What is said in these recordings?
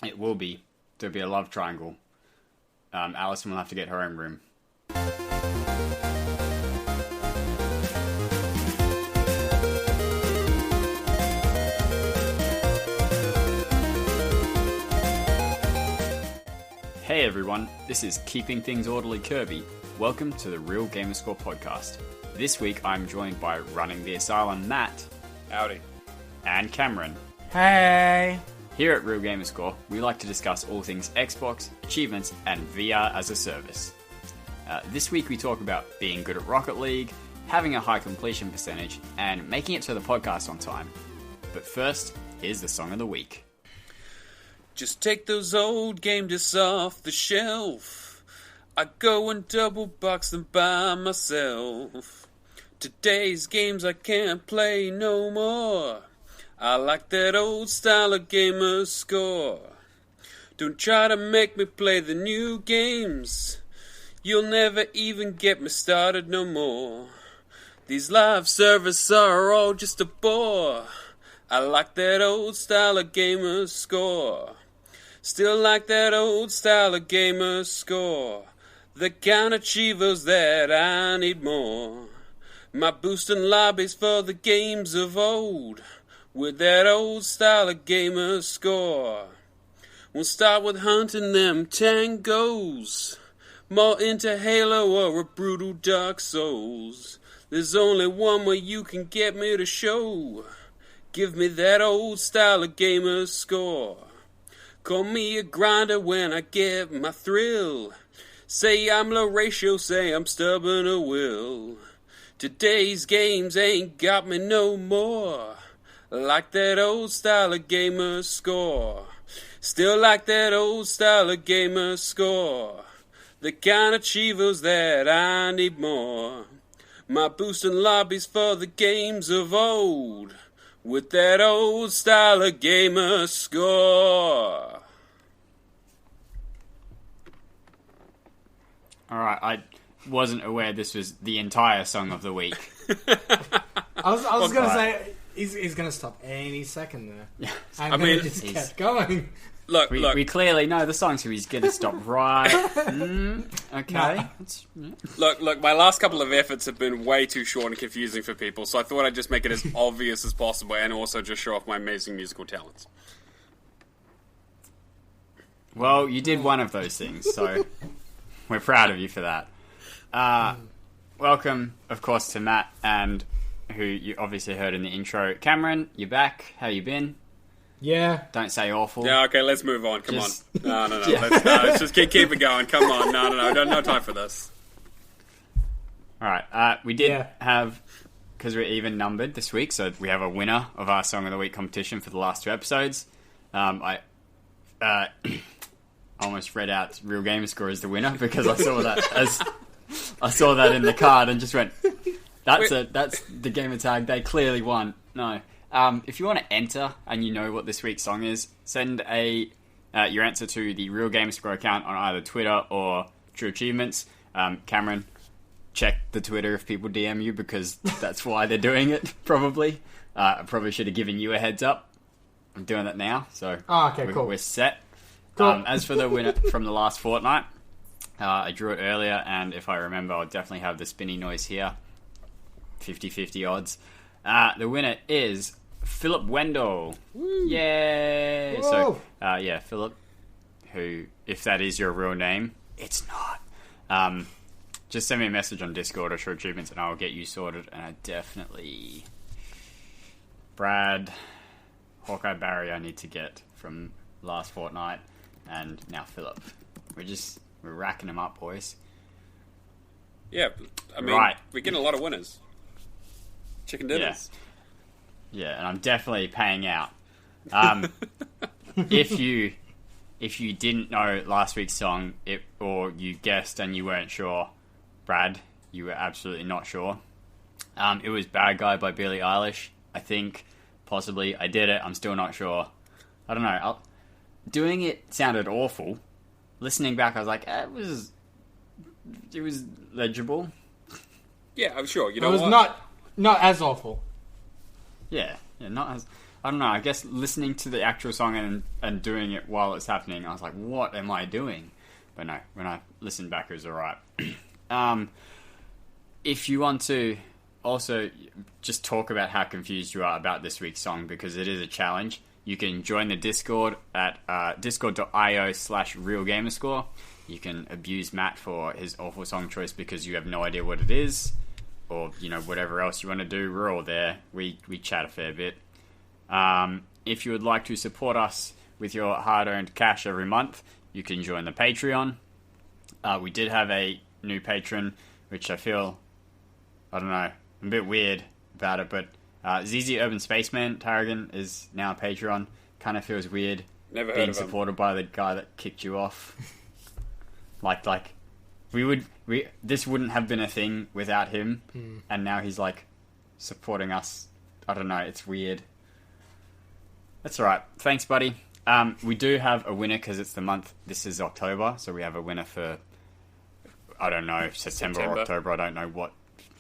It will be. There'll be a love triangle. Alison will have to get her own room. Hey everyone, this is Keeping Things Orderly Kirby. Welcome to the Real Gamerscore podcast. This week I'm joined by Running the Asylum Matt. Howdy. And Cameron. Hey! Here at Real Gamerscore, we like to discuss all things Xbox, achievements, and VR as a service. This week we talk about being good at Rocket League, having a high completion percentage, and making it to the podcast on time. But first, here's the song of the week. Just take those old game discs off the shelf. I go and double box them by myself. Today's games I can't play no more. I like that old style of Gamerscore. Don't try to make me play the new games. You'll never even get me started no more. These live servers are all just a bore. I like that old style of Gamerscore. Still like that old style of Gamerscore. The kind of achievers that I need more. My boosting lobbies for the games of old. With that old style of Gamerscore. We'll start with hunting them tangos. More into Halo or a brutal Dark Souls. There's only one way you can get me to show. Give me that old style of Gamerscore. Call me a grinder when I get my thrill. Say I'm low ratio, say I'm stubborn or will. Today's games ain't got me no more. Like that old style of Gamerscore. Still like that old style of Gamerscore. The kind of achievers that I need more. My boosting lobbies for the games of old. With that old style of Gamerscore. Alright, I wasn't aware this was the entire song of the week. I was going to say, he's going to stop any second there. Yeah. And then it just kept going. Look. We clearly know the song, so he's going to stop right. Okay. Look, my last couple of efforts have been way too short and confusing for people, so I thought I'd just make it as obvious as possible and also just show off my amazing musical talents. Well, you did one of those things, so we're proud of you for that. Welcome, of course, to Matt, and who you obviously heard in the intro. Cameron, you're back. How you been? Yeah. Don't say awful. Yeah, okay, let's move on. Come on. No. Yeah. Let's just keep it going. Come on. No time for this. Alright, we did have, because we're even numbered this week, so we have a winner of our Song of the Week competition for the last two episodes. I almost read out Real Gamerscore as the winner because I saw that in the card and just went, that's the gamer tag. They clearly won. No. If you want to enter and you know what this week's song is, send your answer to the Real Gamerscore account on either Twitter or True Achievements. Cameron, check the Twitter if people DM you because that's why they're doing it, probably. I probably should have given you a heads up. I'm doing that now, so cool. We're set. Cool. As for the winner from the last fortnight, I drew it earlier, and if I remember, I'll definitely have the spinny noise here. 50-50 odds. The winner is Philip Wendell. Woo. Yay! Whoa. So, Philip, who, if that is your real name, it's not. Just send me a message on Discord or Short Achievements and I'll get you sorted. And I definitely... Brad, Hawkeye Barry I need to get from last fortnight. And now Philip. We're racking them up, boys. Yeah, I mean, we're getting a lot of winners. Chicken dinners. Yeah, and I'm definitely paying out. If you didn't know last week's song, or you guessed and you weren't sure, Brad, you were absolutely not sure. It was Bad Guy by Billie Eilish, I think. Possibly. I did it. I'm still not sure. I don't know. Doing it sounded awful. Listening back, I was like, it was legible. Yeah, I'm sure. You know it was what? not as awful. Yeah, not as... I don't know. I guess listening to the actual song and doing it while it's happening, I was like, "What am I doing?" But no, when I listened back, it was alright. If you want to also just talk about how confused you are about this week's song, because it is a challenge, you can join the Discord at discord.io/realgamerscore. You can abuse Matt for his awful song choice because you have no idea what it is, or whatever else you want to do. We're all there. We chat a fair bit. If you would like to support us with your hard-earned cash every month, you can join the Patreon. We did have a new patron, which I feel, I don't know, I'm a bit weird about it, but ZZ Urban Spaceman Tarragon is now a Patreon. Kind of feels weird Never heard being of him. supported by the guy that kicked you off. like this wouldn't have been a thing without him, and now he's like supporting us. I don't know, it's weird. That's alright. Thanks, buddy. We do have a winner because it's the month. This is October, so we have a winner for, I don't know, September or October. I don't know what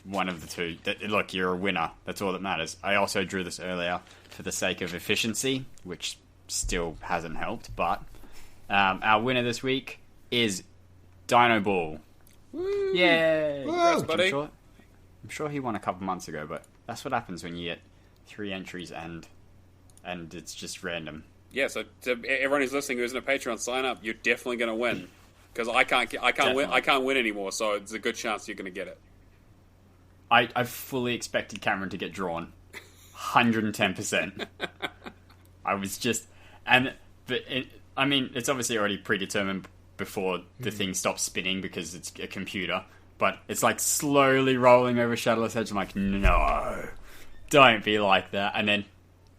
one of the two. Look, you're a winner. That's all that matters. I also drew this earlier for the sake of efficiency, which still hasn't helped. But our winner this week is Dino Ball. Woo! Yay! Congrats, buddy. I'm sure he won a couple months ago, but that's what happens when you get 3 entries and it's just random. Yeah, so to everyone who's listening who isn't a Patreon, sign up. You're definitely going to win because I can't win anymore. So it's a good chance you're going to get it. I fully expected Cameron to get drawn, 110%. I was just, it's obviously already predetermined before the thing stops spinning because it's a computer. But it's like slowly rolling over ShadowlessEdge. I'm like, no, don't be like that. And then,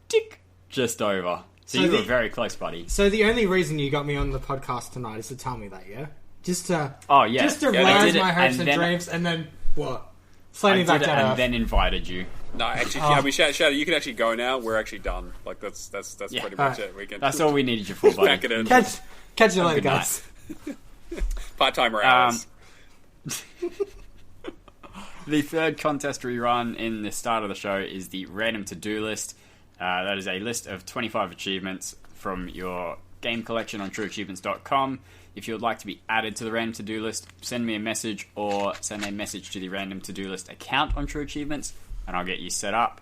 tick, just over. So you were very close, buddy. So the only reason you got me on the podcast tonight is to tell me that, yeah? Just to rise my hopes and dreams, and then what? Sliding back down. And then invited you. No, actually, Shadow, you can actually go now. We're actually done. Like that's pretty much it. We can. That's all we needed you for, buddy. Pack it in. Catch you later, guys. Part-timer hours. The third contest we run in the start of the show is the random to-do list. That is a list of 25 achievements from your game collection on trueachievements.com. If you would like to be added to the random to-do list, send me a message or send a message to the random to-do list account on True Achievements, and I'll get you set up.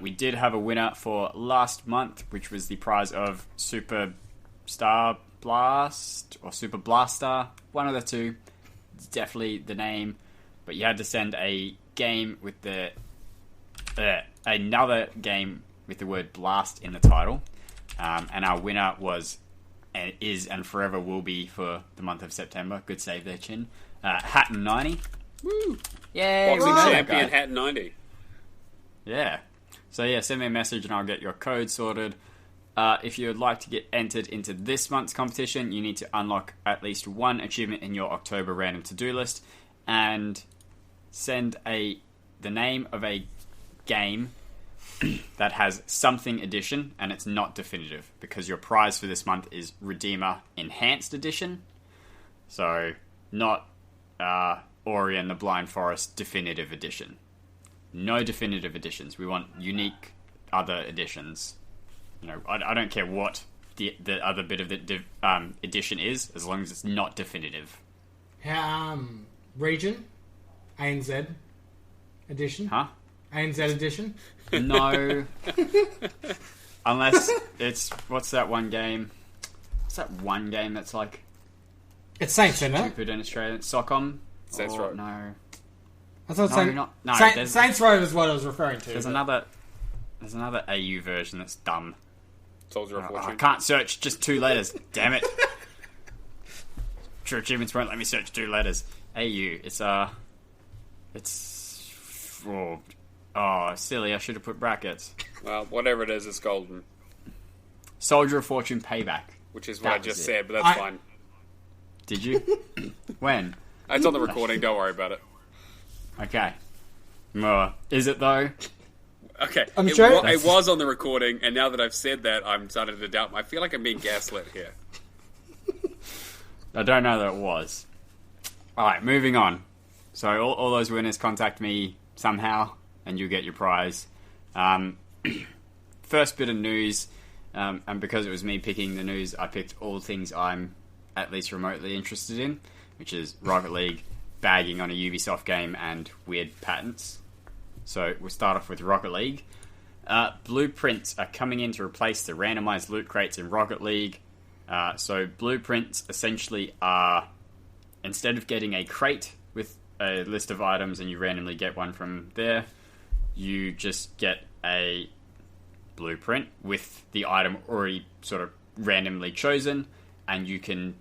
We did have a winner for last month, which was the prize of Super Star Blast or Super Blaster, one of the two. It's definitely the name, but you had to send a game with the another game with the word blast in the title, and our winner was and is and forever will be for the month of September. Good save there, Chin. Hatton90. Woo! Yay! Boxing champion Hatton90. Yeah. So yeah, send me a message and I'll get your code sorted. If you would like to get entered into this month's competition, you need to unlock at least one achievement in your October random to-do list and send the name of a game that has something edition, and it's not definitive, because your prize for this month is Redeemer Enhanced Edition. So, not Ori and the Blind Forest Definitive Edition. No definitive editions. We want unique other editions. I don't care what the other bit of the edition is, as long as it's not definitive. Region? ANZ Edition? Huh? ANZ Edition? No. Unless it's... What's that one game? What's that one game that's like... It's Saints, isn't it? Stupid in Australia. Socom? Saints Row. No. I thought Saints Row is what I was referring to. There's another AU version that's dumb. Soldier of Fortune. I can't search just 2 letters. Damn it. True Achievements won't let me search 2 letters. AU. Oh, silly. I should have put brackets. Well, whatever it is, it's golden. Soldier of Fortune Payback. Which is what I just said, but that's fine. Did you? When? It's on the recording. Don't worry about it. Okay. Is it, though? Okay. It was on the recording, and now that I've said that, I'm starting to doubt. I feel like I'm being gaslit here. I don't know that it was. Alright, moving on. So all those winners contact me somehow, and you get your prize. first bit of news, and because it was me picking the news, I picked all things I'm at least remotely interested in, which is Rocket League, bagging on a Ubisoft game, and weird patents. So we'll start off with Rocket League. Blueprints are coming in to replace the randomized loot crates in Rocket League. So blueprints essentially are, instead of getting a crate with a list of items and you randomly get one from there, you just get a blueprint with the item already sort of randomly chosen, and you can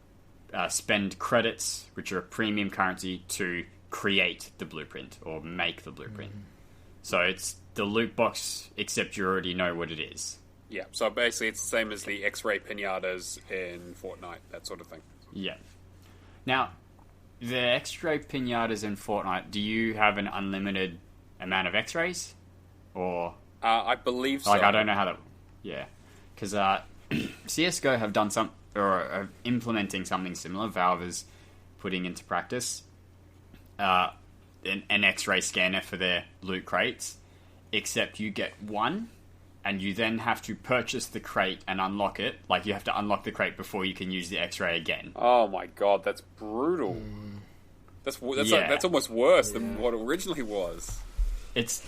spend credits, which are a premium currency, to create the blueprint or make the blueprint. So it's the loot box, except you already know what it is. Yeah, so basically it's the same as the X-ray pinatas in Fortnite, that sort of thing. Yeah. Now, the X-ray pinatas in Fortnite, do you have an unlimited amount of X-rays? Or... I believe so. Like, I don't know how that... Yeah. Because CSGO have done some... or are implementing something similar. Valve is putting into practice an X-ray scanner for their loot crates, except you get one, and you then have to purchase the crate and unlock it. Like, you have to unlock the crate before you can use the X-ray again. Oh my god, that's brutal. That's almost worse than what it originally was. It's...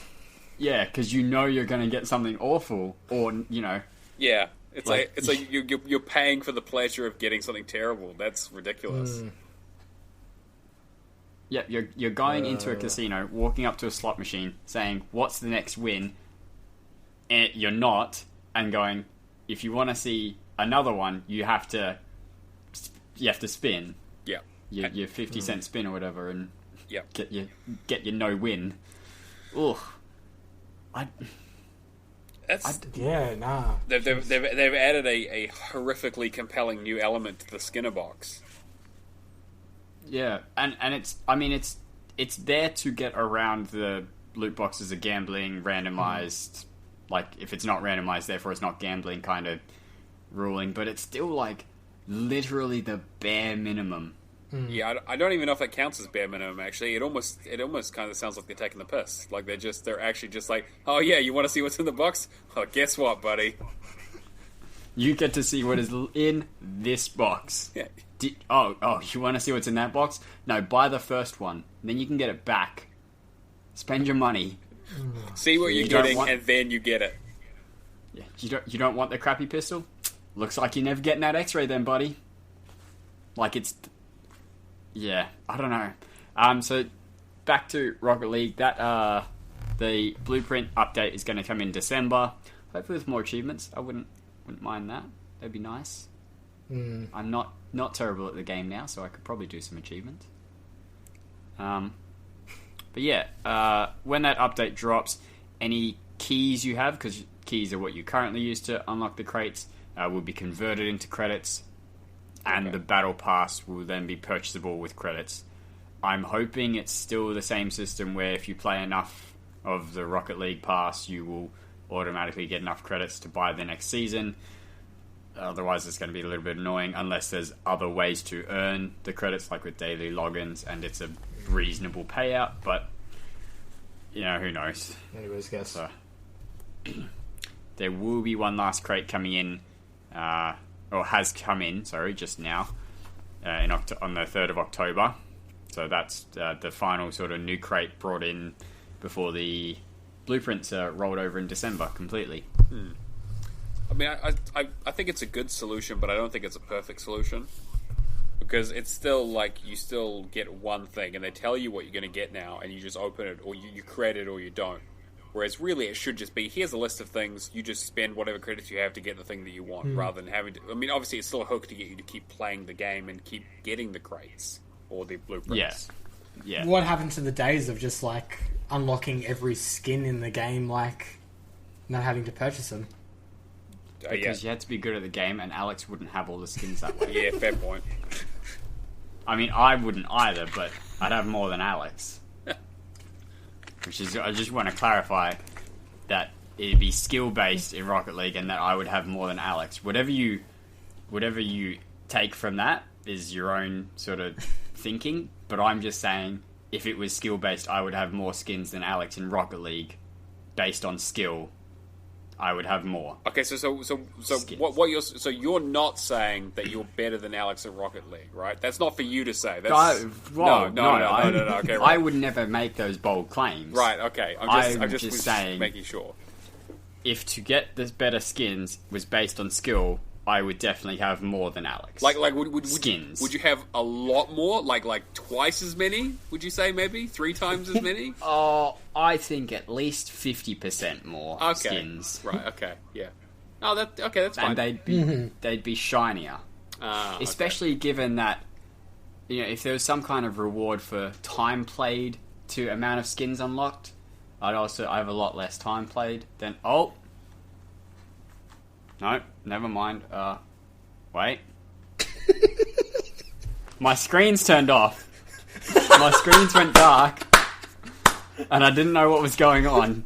Yeah, because you know you're going to get something awful, or, you know... Yeah, it's like you're paying for the pleasure of getting something terrible. That's ridiculous. Yeah, you're going into a casino, walking up to a slot machine, saying, "What's the next win?" And you're not, and going, "If you want to see another one, you have to spin." Yeah, your 50-cent spin or whatever, and yeah, get your no win. Ugh. They've added a horrifically compelling new element to the Skinner box. Yeah, and it's there to get around the loot boxes of gambling, randomized, like, if it's not randomized, therefore it's not gambling kind of ruling, but it's still, like, literally the bare minimum. Yeah, I don't even know if that counts as bare minimum, actually. It almost kind of sounds like they're taking the piss. Like, they're actually just like, oh yeah, you want to see what's in the box? Oh, guess what, buddy? You get to see what is in this box. Yeah. You want to see what's in that box? No, buy the first one. Then you can get it back. Spend your money. See what you're getting, and then you get it. Yeah, you don't want the crappy pistol? Looks like you're never getting that X-ray then, buddy. Like, it's... Yeah, I don't know. So, back to Rocket League. That the Blueprint update is going to come in December. Hopefully with more achievements. I wouldn't mind that. That'd be nice. I'm not terrible at the game now, so I could probably do some achievements. But yeah, when that update drops, any keys you have, because keys are what you currently use to unlock the crates, will be converted into credits. And the Battle Pass will then be purchasable with credits. I'm hoping it's still the same system where if you play enough of the Rocket League Pass, you will automatically get enough credits to buy the next season. Otherwise, it's going to be a little bit annoying unless there's other ways to earn the credits, like with daily logins, and it's a reasonable payout. But, you know, who knows? Anybody's guess. So, there will be one last crate coming in... or has come in, just now, on the 3rd of October. So that's the final sort of new crate brought in before the blueprints are rolled over in December completely. I mean, I think it's a good solution, but I don't think it's a perfect solution. Because it's still like, you still get one thing, and they tell you what you're going to get now, and you just open it, or you create it, or you don't. Whereas really it should just be, here's a list of things, you just spend whatever credits you have to get the thing that you want, rather than having to... I mean, obviously it's still a hook to get you to keep playing the game and keep getting the crates, or the blueprints. Yeah. What happened to the days of just, like, unlocking every skin in the game, like, not having to purchase them? Because you had to be good at the game, and Alex wouldn't have all the skins that way. Yeah, fair point. I mean, I wouldn't either, but I'd have more than Alex. Which is, I just want to clarify that it'd be skill-based in Rocket League and that I would have more than Alex. Whatever you take from that is your own sort of thinking, but I'm just saying, if it was skill-based, I would have more skins than Alex in Rocket League based on skill. I would have more. Okay, so what you're not saying that you're better than Alex at Rocket League, right? That's not for you to say. That's no. Okay, right. I would never make those bold claims. Right. Okay. I'm just saying, making sure. If to get the better skins was based on skill, I would definitely have more than Alex. Would skins. Would you have a lot more? Like twice as many? Would you say maybe 3 times as many? I think at least 50% more skins. Right. Okay. Yeah. Oh, that's fine. And they'd be shinier. Especially given that, if there was some kind of reward for time played to amount of skins unlocked, I have a lot less time played than... Oh! No, never mind. Wait. My screen's turned off. My screens went dark. And I didn't know what was going on.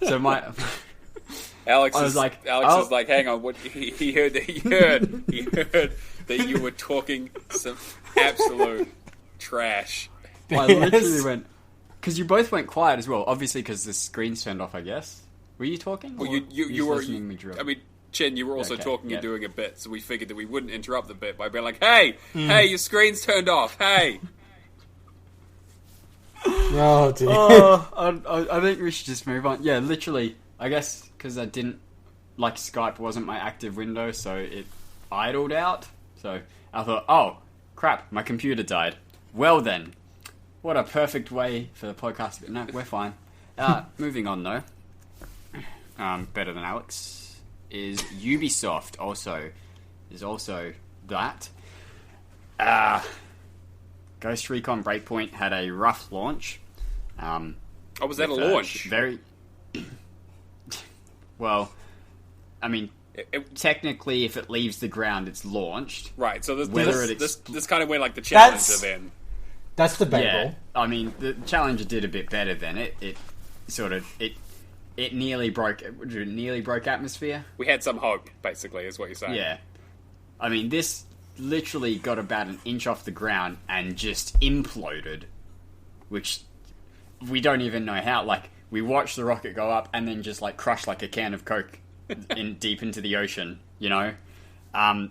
So Alex is like, hang on, what he heard that you were talking some absolute trash. I literally went... Because you both went quiet as well, obviously because the screen's turned off, I guess. Were you talking? Well, you were... I mean, Chen, you were also talking and doing a bit, so we figured that we wouldn't interrupt the bit by being like, hey, your screen's turned off, hey! Oh, dear. I think we should just move on. Yeah, literally, I guess because I didn't... Skype wasn't my active window, so it idled out. So I thought, oh, crap, my computer died. Well then, what a perfect way for the podcast. But no, we're fine. Moving on, though. Better than Alex is Ubisoft. Also that. Ghost Recon Breakpoint had a rough launch. Was that a launch? Very... Well, I mean, technically, if it leaves the ground, it's launched. Right, so this kind of where, the Challenger then. That's the Babel. I mean, the Challenger did a bit better than it. It nearly broke atmosphere. We had some hope, basically, is what you're saying. Yeah. I mean, this literally got about an inch off the ground and just imploded, which we don't even know how. We watched the rocket go up and then just, crush like a can of Coke deep into the ocean,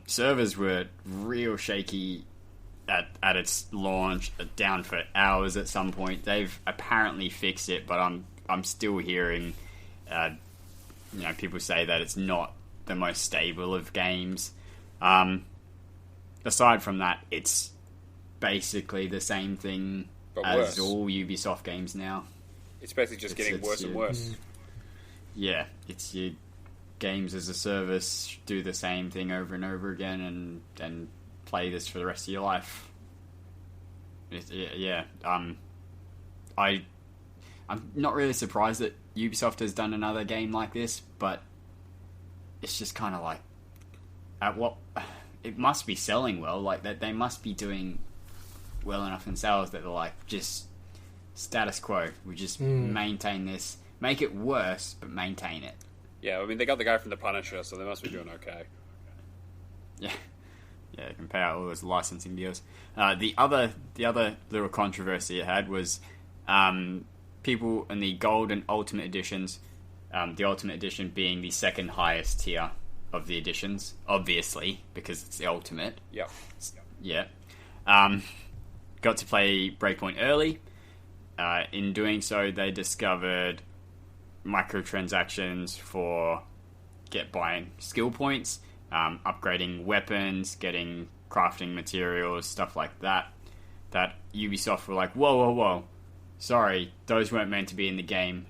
Servers were real shaky at its launch, down for hours at some point. They've apparently fixed it, but I'm still hearing... people say that it's not the most stable of games. Aside from that, it's basically the same thing as all Ubisoft games now. It's basically just getting worse and worse. Yeah, it's your games as a service, do the same thing over and over again and play this for the rest of your life. I'm not really surprised that Ubisoft has done another game like this, but it's just kind of it must be selling well. That they must be doing well enough in sales that they're just status quo. We just maintain this, make it worse, but maintain it. Yeah, I mean, they got the guy from The Punisher, so they must be doing okay. Yeah, they can pay out all those licensing deals. The other little controversy it had was people in the Gold and Ultimate Editions, the Ultimate Edition being the second highest tier of the editions, obviously, because it's the Ultimate. Yep. Yeah. Got to play Breakpoint early. In doing so, they discovered microtransactions for buying skill points, upgrading weapons, getting crafting materials, stuff like that. That Ubisoft were like, whoa. Sorry, those weren't meant to be in the game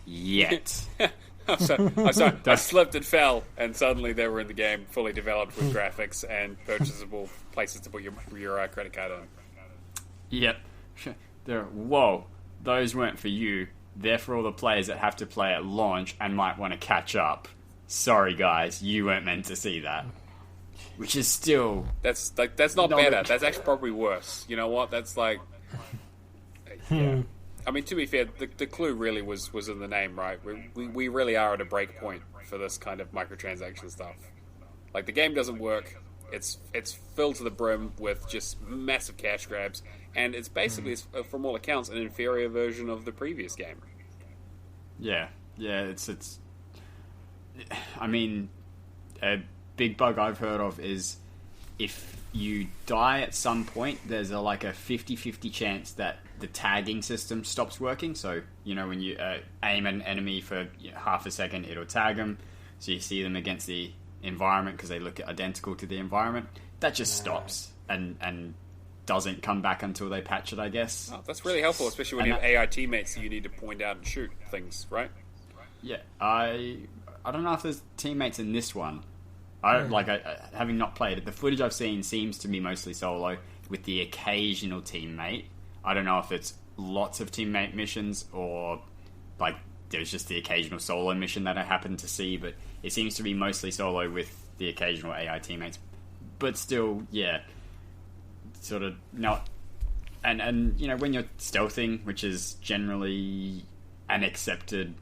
yet. I'm sorry. I slipped and fell, and suddenly they were in the game, fully developed with graphics and purchasable places to put your credit card in. Yep. Whoa, those weren't for you. They're for all the players that have to play at launch and might want to catch up. Sorry, guys, you weren't meant to see that. Which is still... That's not better. That's actually probably worse. You know what? That's yeah. I mean, to be fair, the clue really was in the name, right? We really are at a break point for this kind of microtransaction stuff. The game doesn't work. It's filled to the brim with just massive cash grabs, and it's basically, from all accounts, an inferior version of the previous game. Yeah, it's I mean, a big bug I've heard of is if you die at some point, there's a 50-50 chance that the tagging system stops working. So, when you aim at an enemy for half a second, it'll tag them. So you see them against the environment because they look identical to the environment. That just stops and doesn't come back until they patch it, I guess. Oh, that's really helpful, especially when you have AI teammates that you need to point out and shoot things, right? Yeah, I don't know if there's teammates in this one. Having not played it, the footage I've seen seems to be mostly solo with the occasional teammate. I don't know if it's lots of teammate missions or there's just the occasional solo mission that I happen to see, but it seems to be mostly solo with the occasional AI teammates. But still, yeah, sort of not. And when you're stealthing, which is generally an accepted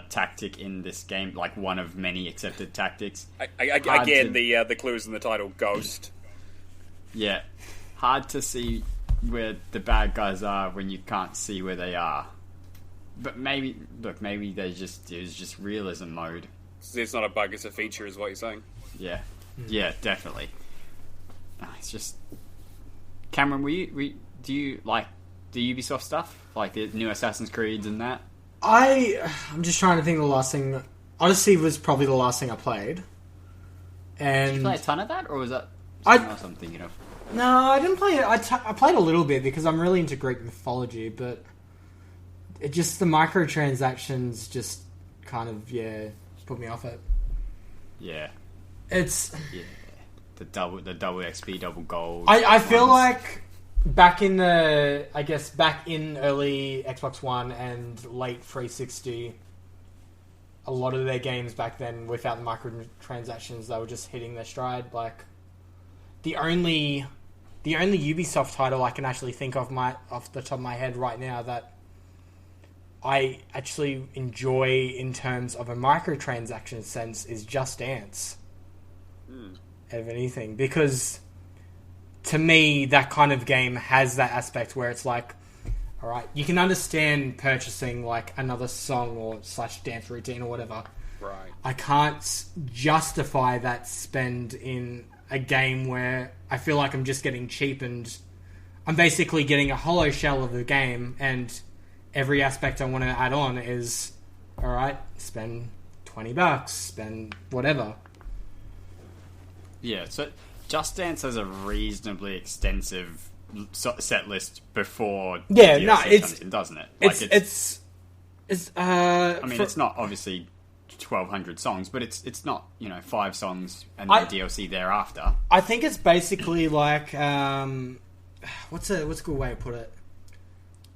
tactic in this game, one of many accepted tactics. Again, the clues in the title, Ghost. Yeah, hard to see where the bad guys are when you can't see where they are. But maybe it was just realism mode. It's not a bug; it's a feature, is what you're saying. Yeah, yeah, definitely. It's just Cameron. Do you like the Ubisoft stuff, like the new Assassin's Creeds and that? I'm just trying to think of the last thing. Odyssey was probably the last thing I played. And did you play a ton of that, or was that something of? No, I didn't play it. I played a little bit because I'm really into Greek mythology, but the microtransactions just kind of put me off it. Yeah, it's the double XP, double gold. I feel like back in early Xbox One and late 360, a lot of their games back then without the microtransactions, they were just hitting their stride. The only Ubisoft title I can actually think of off the top of my head right now that I actually enjoy in terms of a microtransaction sense is Just Dance. Of anything, because to me that kind of game has that aspect where it's all right, you can understand purchasing another song or / dance routine or whatever. Right. I can't justify that spend in a game where I feel like I'm just getting cheapened. I'm basically getting a hollow shell of the game, and every aspect I want to add on is, alright, spend $20, spend whatever. Yeah, so Just Dance has a reasonably extensive set list before DLC comes in, doesn't it? It's not obviously 1,200 songs, but it's not 5 songs and then DLC thereafter. I think it's basically what's a good way to put it?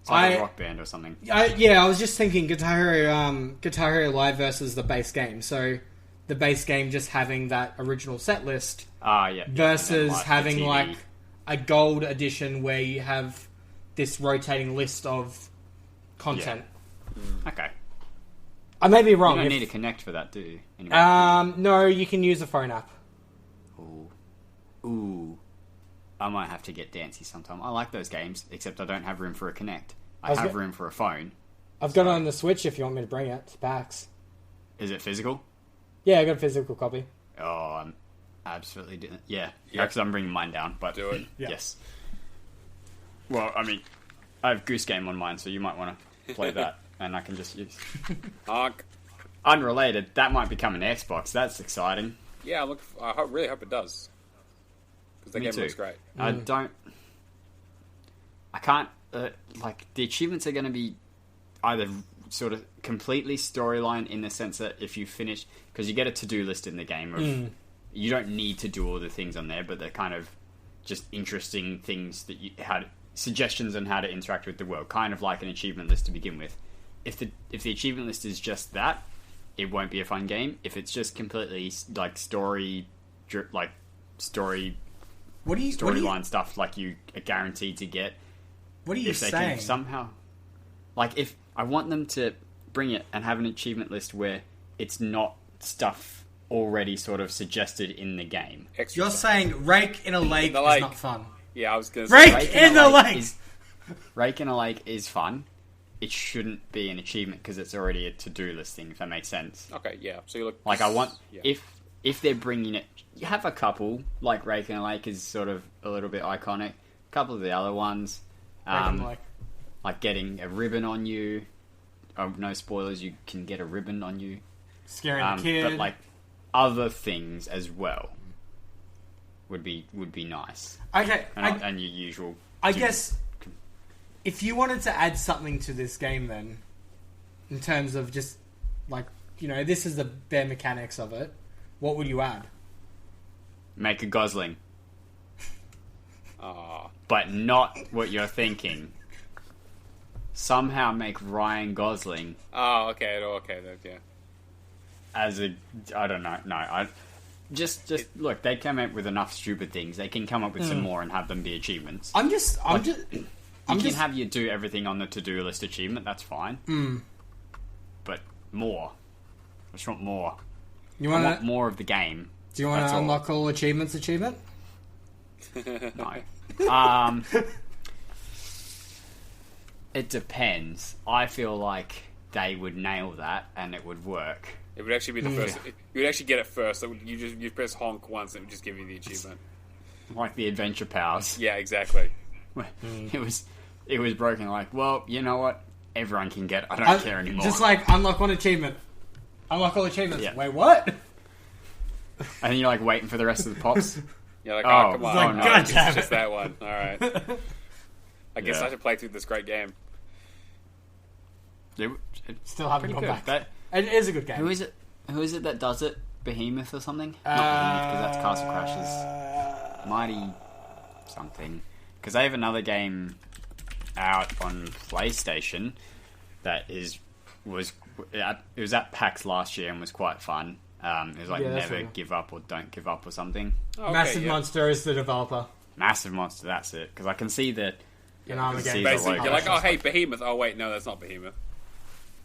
It's like a rock band or something. I was just thinking Guitar Hero Live versus the base game. So the base game just having that original set list versus having a gold edition where you have this rotating list of content. Yeah. Okay. I may be wrong. You don't need to connect for that, do you? No, you can use a phone app. Ooh. I might have to get Dancy sometime. I like those games, except I don't have room for a Connect. I have room for a phone. I've got it on the Switch if you want me to bring it to PAX. Is it physical? Yeah, I got a physical copy. Oh, I'm absolutely doing it. Yeah, because I'm bringing mine down. But do it. Yes. Well, I mean, I have Goose Game on mine, so you might want to play that, and I can just use. Unrelated, that might become an Xbox. That's exciting. Yeah, I really hope it does. Because the game looks great. I can't. The achievements are going to be either sort of completely storyline in the sense that if you finish, because you get a to-do list in the game of you don't need to do all the things on there, but they're kind of just interesting things that you had suggestions on how to interact with the world, kind of like an achievement list to begin with. If the achievement list is just that, it won't be a fun game. If it's just completely storyline stuff, you are guaranteed to get. What are you saying? Somehow, if I want them to bring it and have an achievement list where it's not stuff already sort of suggested in the game. You're saying rake in a lake is not fun. Yeah, I was going to say rake in a lake. Rake in a lake is fun. it shouldn't be an achievement because it's already a to-do list thing. If that makes sense. Okay, yeah. So you look like I want yeah. if they're bringing it, you have a couple like Rake and Lake is sort of a little bit iconic. A couple of the other ones, like getting a ribbon on you. Oh, no spoilers. You can get a ribbon on you. Scaring the kid. But like other things as well would be nice. Okay, and your usual. I guess if you wanted to add something to this game, then in terms of just like this is the bare mechanics of it, what would you add? Make a Gosling. But not what you're thinking. Somehow make Ryan Gosling. Oh, okay, yeah. As a, I don't know. No, just look. They come up with enough stupid things. They can come up with some more and have them be achievements. I'm just. You can have you do everything on the to-do list achievement. That's fine. But more. I just want more. You want more of the game. Do you want to unlock all achievements? Achievement? No. It depends. I feel like they would nail that and it would work. It would actually be the first. You would actually get it first. You press honk once, and it would just give you the achievement. Like the adventure powers. Yeah, exactly. It was broken. Like, well, you know what? Everyone can get. I don't care anymore. Just like unlock one achievement. Unlock all achievements. Yeah. Wait, what? And then you're like waiting for the rest of the pops. You're like, oh come on, like, no, God it's damn just that one. All right. I guess Yeah. I should play through this great game. Still haven't gone good. back. It is a good game. Who is it that does it? Behemoth or something? Not Behemoth, because that's Castle Crashers. Mighty something. Because they have another game out on PlayStation that was at PAX last year and was quite fun. It was like Never Give Up or Don't Give Up or something. Oh, okay, Massive Monster is the developer. Massive Monster, that's it. Because I can see that. Basically, you're like, oh hey, Behemoth. Oh wait, no, that's not Behemoth.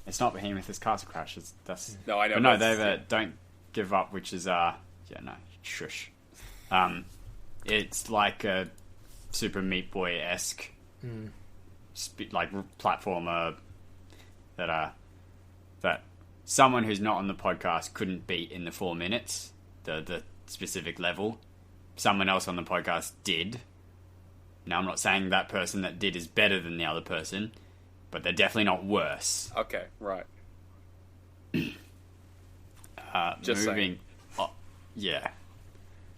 It's not Behemoth. It's Castle Crashers. That's no, I know. But no, they've Don't Give Up, which is shush. It's like a Super Meat Boy esque, like platformer that someone who's not on the podcast couldn't beat in the 4 minutes. The specific level, someone else on the podcast did. Now, I'm not saying that person that did is better than the other person, but they're definitely not worse. Okay, right. Just moving. Oh, yeah.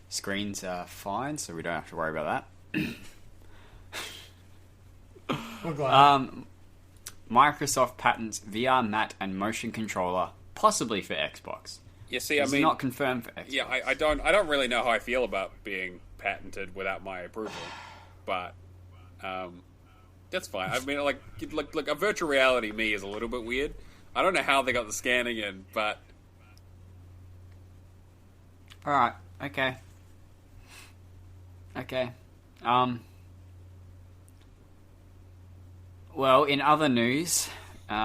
Screens are fine, so we don't have to worry about that. We're glad. Microsoft patents VR mat and motion controller, possibly for Xbox. Yeah, see, It's not confirmed for Xbox. Yeah, I don't really know how I feel about being patented without my approval, but that's fine. I mean, like a virtual reality me is a little bit weird. I don't know how they got the scanning in, but all right, okay. Well, in other news, we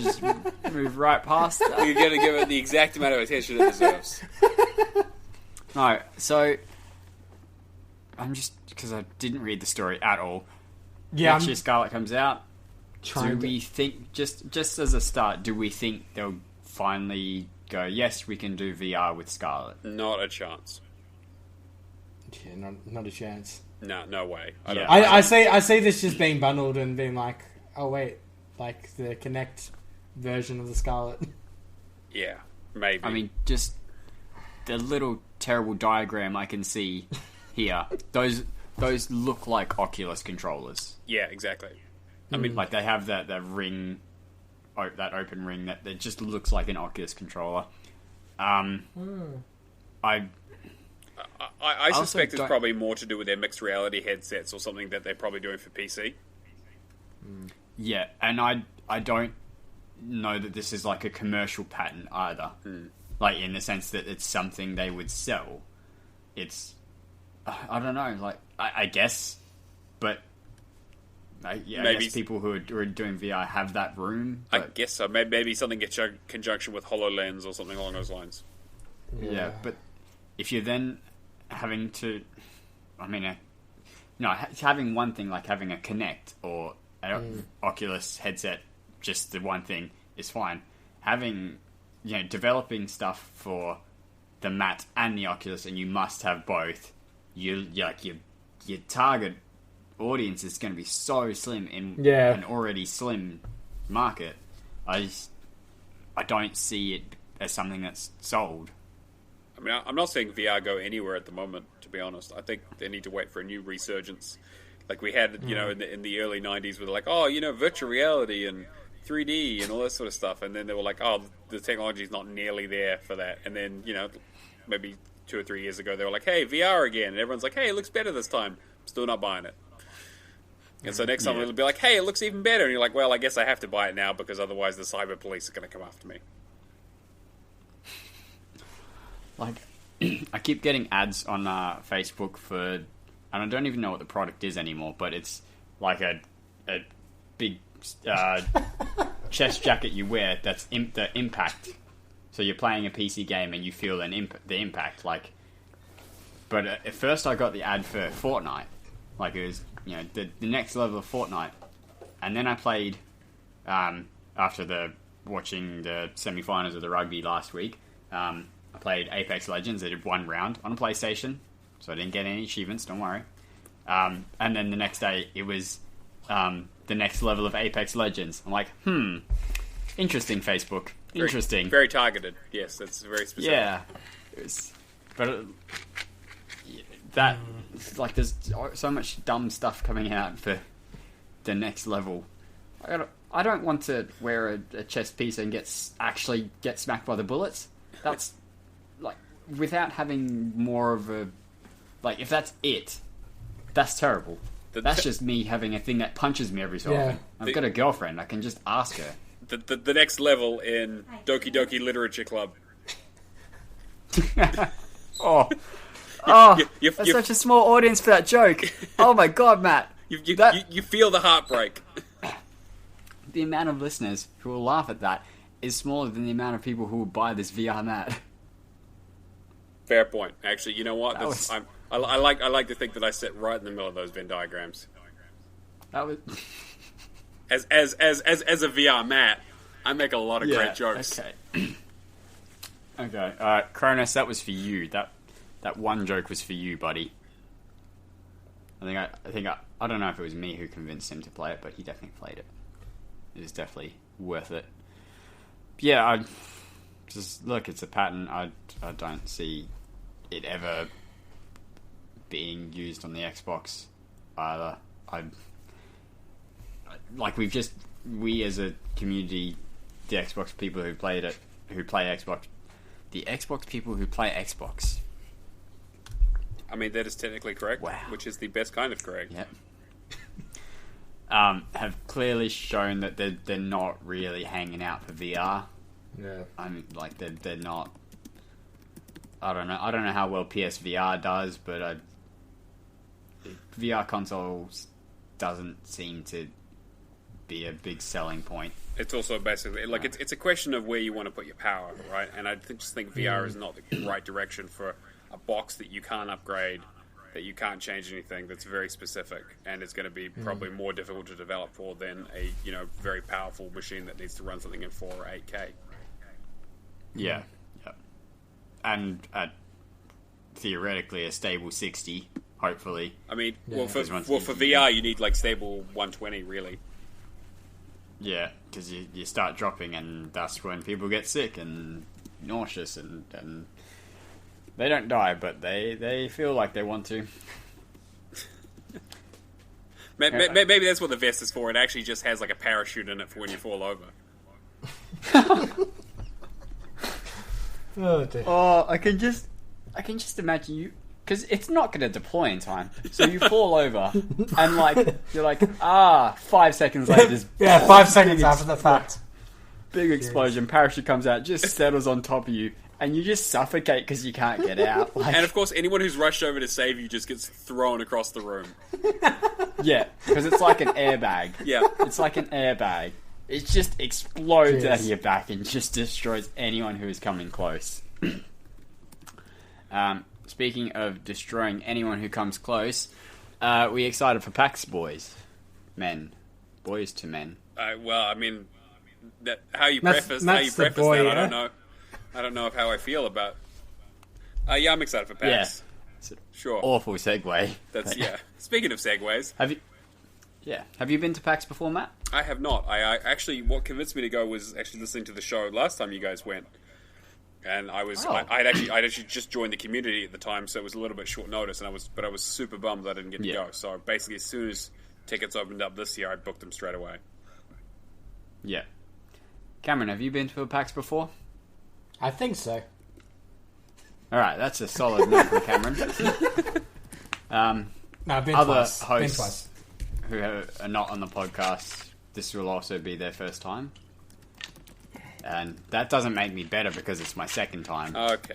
just move right past that. you're going to give it the exact amount of attention it deserves. No, so I'm just because I didn't read the story at all. Yeah, Next year Scarlet comes out. trying Do we think just as a start? Do we think they'll finally go? Yes, we can do VR with Scarlet. Not a chance. Yeah, not a chance. No way. I see this just being bundled and being like, oh wait, like the Kinect version of the Scarlet. Yeah, maybe. I mean, just the little terrible diagram I can see here. Those look like Oculus controllers. Yeah, exactly. I mean, like they have that ring, that open ring that just looks like an Oculus controller. I suspect it's probably more to do with their mixed reality headsets or something that they're probably doing for PC. Yeah, and I don't know that this is like a commercial patent either. Like in the sense that it's something they would sell. It's I don't know, like I guess, but I guess people who are doing VR have that room. I guess so. Maybe something in conjunction with HoloLens or something along those lines. Yeah, but if you're then having to, I mean, having one thing like having a Kinect or an Oculus headset, just the one thing is fine. Having, developing stuff for the Mat and the Oculus, and you must have both. Your target audience is going to be so slim in an already slim market. I don't see it as something that's sold. I mean, I'm not saying VR go anywhere at the moment, to be honest. I think they need to wait for a new resurgence. Like we had, in the early 90s, where they're like, virtual reality and 3D and all that sort of stuff. And then they were like, the technology's not nearly there for that. And then, maybe 2 or 3 years ago, they were like, hey, VR again. And everyone's like, hey, it looks better this time. Still not buying it. And so next time it'll be like, hey, it looks even better. And you're like, well, I guess I have to buy it now because otherwise the cyber police are going to come after me. Like, I keep getting ads on Facebook for, and I don't even know what the product is anymore, but it's like a big chest jacket you wear that's the impact. So you're playing a PC game and you feel the impact. Like, but at first I got the ad for Fortnite, like it was the next level of Fortnite, and then I played after watching the semi-finals of the rugby last week. I played Apex Legends. I did one round on a PlayStation, so I didn't get any achievements, don't worry. And then the next day, it was the next level of Apex Legends. I'm like, interesting, Facebook. Interesting. Very targeted. Yes, that's very specific. Yeah. But there's so much dumb stuff coming out for the next level. I don't want to wear a chest piece and get smacked by the bullets. That's... without having more of a... if that's it, that's terrible. That's just me having a thing that punches me every so often. I've got a girlfriend. I can just ask her. The next level in Doki Doki Literature Club. That's such a small audience for that joke. Oh my god, Matt. You feel the heartbreak. The amount of listeners who will laugh at that is smaller than the amount of people who will buy this VR mat. Fair point. Actually, you know what? I like to think that I sit right in the middle of those Venn diagrams. That was as a VR mat, I make a lot of great jokes. Okay. Okay. Cronus, that was for you. That one joke was for you, buddy. I don't know if it was me who convinced him to play it, but he definitely played it. It was definitely worth it. Yeah, I just look. It's a pattern. I don't see it ever being used on the Xbox either. We as a community, the Xbox people who play Xbox, the Xbox people who play Xbox. I mean, that is technically correct, which is the best kind of correct. Yep. Have clearly shown that they're not really hanging out for VR. Yeah. I mean, they're not. I don't know how well PSVR does, but VR consoles doesn't seem to be a big selling point. It's also basically it's a question of where you want to put your power, right? And I just think VR is not the right direction for a box that you can't upgrade, that you can't change anything, that's very specific, and it's going to be probably more difficult to develop for than a very powerful machine that needs to run something in 4 or 8K. Yeah. And at theoretically a stable 60, hopefully. I mean, for VR you need stable 120 really. Yeah, because you start dropping, and that's when people get sick and nauseous, and they don't die, but they feel like they want to. Maybe that's what the vest is for. It actually just has a parachute in it for when you fall over. Oh, dear. Oh, I can just imagine you, because it's not going to deploy in time. So you fall over, and you're 5 seconds later. 5 seconds after the fact. Big explosion, parachute comes out, just settles on top of you, and you just suffocate because you can't get out. And of course, anyone who's rushed over to save you just gets thrown across the room. Yeah, because it's like an airbag. Yeah. It's like an airbag. It just explodes out of your back and just destroys anyone who is coming close. Speaking of destroying anyone who comes close, We excited for PAX, boys? Men. Boys to men. Well, I mean, how you Matt's preface the that, boy, I don't yeah? know. I don't know of how I feel about. Yeah, I'm excited for PAX. Yeah. Sure. Awful segue. That's yeah. Speaking of segues, Have you been to PAX before, Matt? I have not. I actually, what convinced me to go was actually listening to the show last time you guys went, and I'd actually just joined the community at the time, so it was a little bit short notice, and I was super bummed I didn't get to go. So basically, as soon as tickets opened up this year, I booked them straight away. Yeah. Cameron, have you been to a PAX before? I think so. All right, that's a solid no from Cameron. No, I've been Other twice. hosts who are not on the podcast, this will also be their first time. And that doesn't make me better because it's my second time. Okay.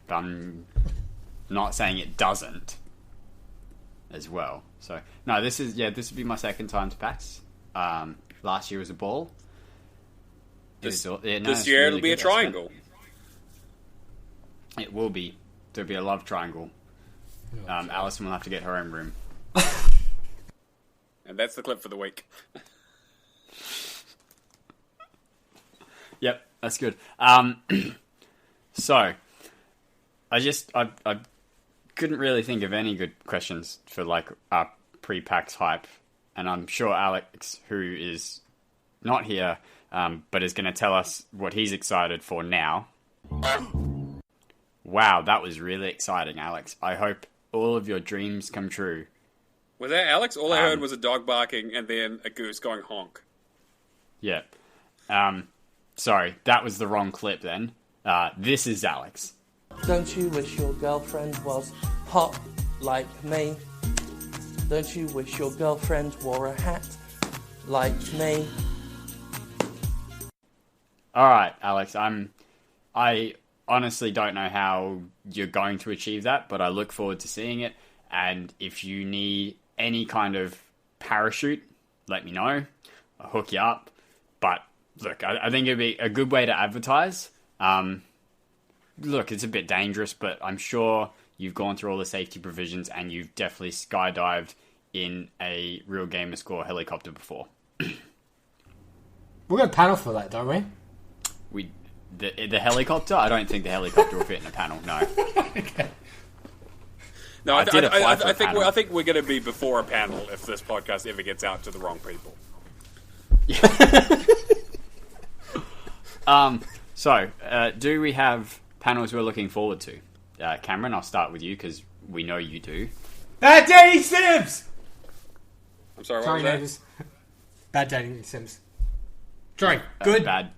But I'm not saying it doesn't as well. So, no, this would be my second time to PAX. Last year was a ball. This year really it'll be a good. triangle. It will be. There'll be a love triangle. Alison will have to get her own room. And that's the clip for the week. Yep, that's good. So, I couldn't really think of any good questions for like pre-PAX hype, and I'm sure Alex, who is not here, but is going to tell us what he's excited for now. Wow, that was really exciting, Alex. I hope all of your dreams come true. Was that Alex? All I heard was a dog barking and then a goose going honk. Yeah. Sorry, that was the wrong clip then. This is Alex. Don't you wish your girlfriend was hot like me? Don't you wish your girlfriend wore a hat like me? Alright, Alex, I honestly don't know how you're going to achieve that, but I look forward to seeing it. And if you need any kind of parachute, let me know. I'll hook you up. But look, I think it'd be a good way to advertise. Look, it's a bit dangerous, but I'm sure you've gone through all the safety provisions and you've definitely skydived in a real Gamerscore helicopter before. We've got a panel for that, don't we? The helicopter? I don't think the helicopter will fit in a panel, no. Okay. No, I did apply for a panel. I think we're going to be before a panel if this podcast ever gets out to the wrong people. So, do we have panels we're looking forward to? Cameron, I'll start with you because we know you do. Bad dating sims! I'm sorry, what Sorry, was that? neighbours. Bad dating sims. Sorry, good. Bad.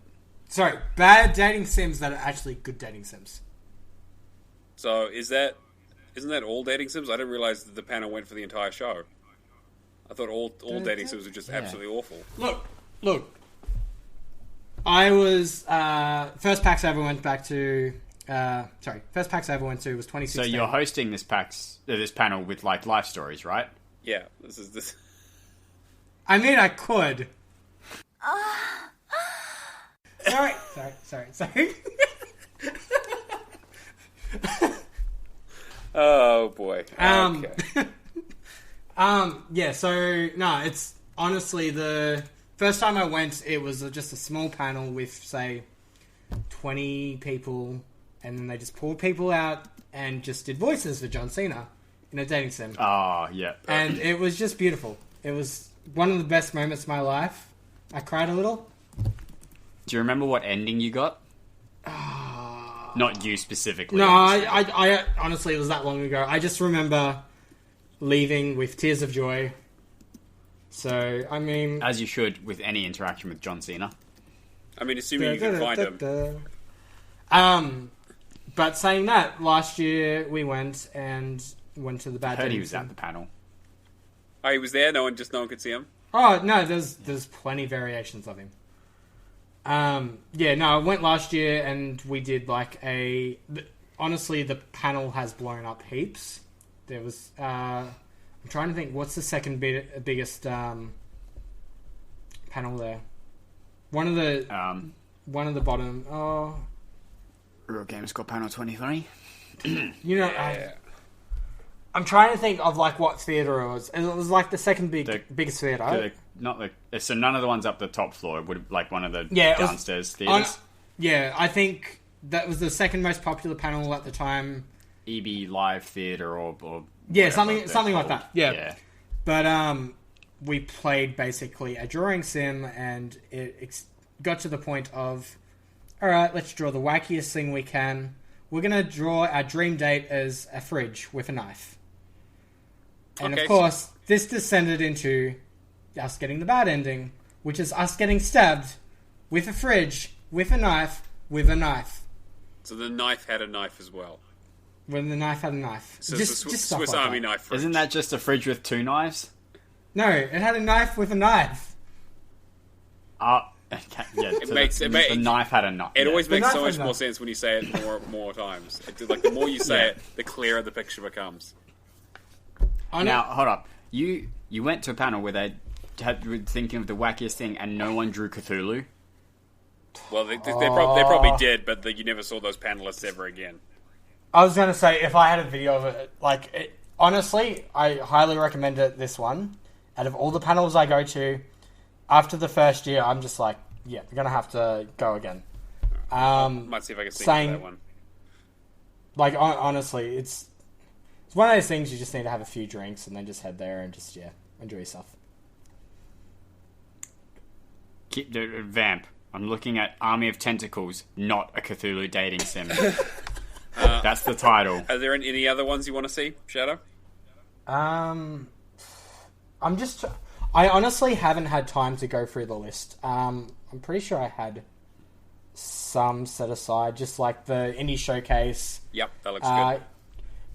Sorry, bad dating sims that are actually good dating sims. So isn't that all dating sims? I didn't realize that the panel went for the entire show. I thought all dating sims were just absolutely awful. Look. I was first PAX I ever went back to. First PAX I ever went to was 2016. So you're hosting this panel with like life stories, right? Yeah, this. I mean, I could. Sorry. Oh boy. Okay. Yeah. So no, it's honestly the first time I went. It was just a small panel with say 20 people, and then they just pulled people out and just did voices for John Cena in a dating sim. Oh, yeah. And it was just beautiful. It was one of the best moments of my life. I cried a little. Do you remember what ending you got? Not you specifically. No, I honestly, it was that long ago. I just remember leaving with tears of joy. So, I mean... As you should with any interaction with John Cena. I mean, assuming you can find him. But saying that, last year we went to the bad. I heard he was at the panel. Oh, he was there? No one could see him? Oh, no, there's plenty of variations of him. Yeah, no, I went last year and we did honestly, the panel has blown up heaps. There was, I'm trying to think, what's the second biggest, panel there? One of the bottom, Real Gamerscore panel 2020. you know, Yeah. I'm trying to think of like what theater it was. It was like the second biggest theater. So none of the ones up the top floor would like one of the Yeah, downstairs theaters. Yeah, I think that was the second most popular panel at the time. EB Live Theater or Yeah, whatever something they're like that. called. Yeah. But we played basically a drawing sim, and it got to the point of, all right, let's draw the wackiest thing we can. We're gonna draw our dream date as a fridge with a knife, and of course, this descended into us getting the bad ending, which is us getting stabbed with a fridge with a knife with a knife. So the knife had a knife as well. When the knife had a knife. So just it's a stuff Swiss like Army that. knife fridge. Isn't that just a fridge with two knives? No, it had a knife with a knife. Okay, yeah. The knife had a knife. It always makes knife so had much a more knife. sense when you say it more times. Like the more you say it, the clearer the picture becomes. Now, hold up. You went to a panel where they were thinking of the wackiest thing, and no one drew Cthulhu. Well, they probably did, but you never saw those panelists ever again. I was going to say, if I had a video of it, honestly, I highly recommend it, this one. Out of all the panels I go to, after the first year, I'm just like, yeah, we're going to have to go again. Might see if I can see that one. Like, honestly, it's one of those things you just need to have a few drinks and then just head there and just, enjoy yourself. Vamp. I'm looking at Army of Tentacles, not a Cthulhu dating sim. That's the title. Are there any other ones you want to see, Shadow? I honestly haven't had time to go through the list. I'm pretty sure I had some set aside, just like the indie showcase. Yep, that looks good.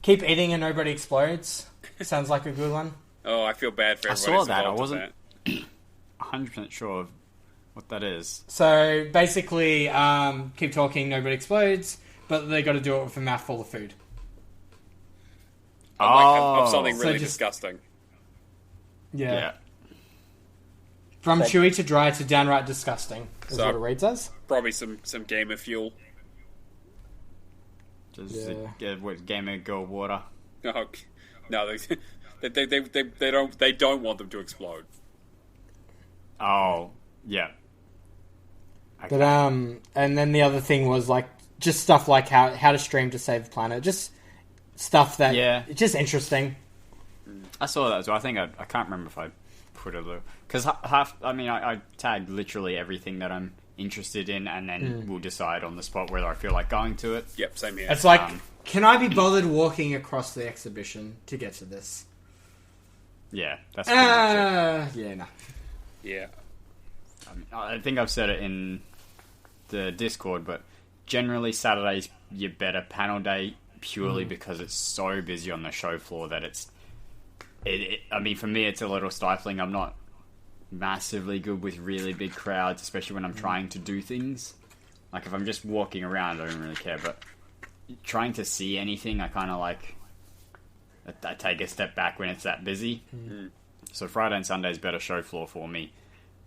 Keep Eating and Nobody Explodes. Sounds like a good one. Oh, I feel bad for I everybody. saw that. I wasn't 100% sure of what that is. So basically, keep talking, nobody explodes, but they got to do it with a mouthful of food. Of something So really just- disgusting. Yeah. From chewy to dry to downright disgusting is So- what it reads as. Probably some gamer fuel. Just what Gamer Girl Water. Oh, no, they don't want them to explode. Oh, yeah. Okay. But and then the other thing was like just stuff like how to stream to save the planet, just stuff that it's just interesting. I saw that as well. I think I can't remember if I put a little because I tagged literally everything that I'm interested in, and then we'll decide on the spot whether I feel like going to it. Yep, same here. It's like, can I be bothered walking across the exhibition to get to this? Yeah, that's pretty much it. Yeah, no. Yeah. I think I've said it in the Discord, but generally Saturday's your better panel day purely because it's so busy on the show floor that I mean, for me, it's a little stifling. I'm not massively good with really big crowds, especially when I'm trying to do things. Like, if I'm just walking around, I don't really care, but trying to see anything, I kind of like... I take a step back when it's that busy. Mm-hmm. So Friday and Sunday's better show floor for me.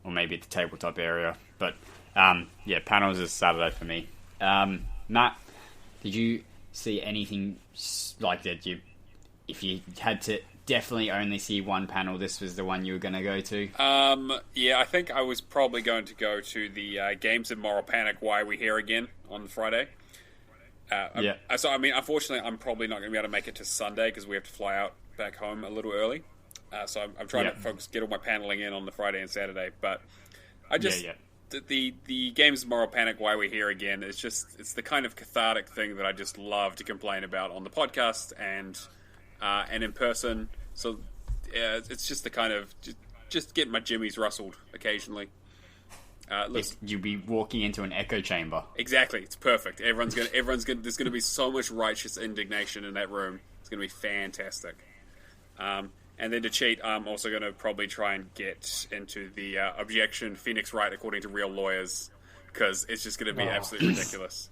Or maybe at the tabletop area. But, panels is Saturday for me. Matt, did you see anything like that? If you had to definitely only see one panel, this was the one you were going to go to? I think I was probably going to go to the Games in Moral Panic, Why Are We Here Again, on Friday. So, I mean, unfortunately, I'm probably not going to be able to make it to Sunday because we have to fly out back home a little early. So I'm trying to get all my paneling in on the Friday and Saturday. But I just... The Games of Moral Panic, Why We're Here Again, it's the kind of cathartic thing that I just love to complain about on the podcast and in person. So it's just the kind of... Just get my jimmies rustled occasionally. You'll be walking into an echo chamber. Exactly, it's perfect. There's going to be so much righteous indignation in that room. It's going to be fantastic. And then to cheat, I'm also going to probably try and get into the objection Phoenix Wright according to real lawyers, because it's just going to be absolutely ridiculous.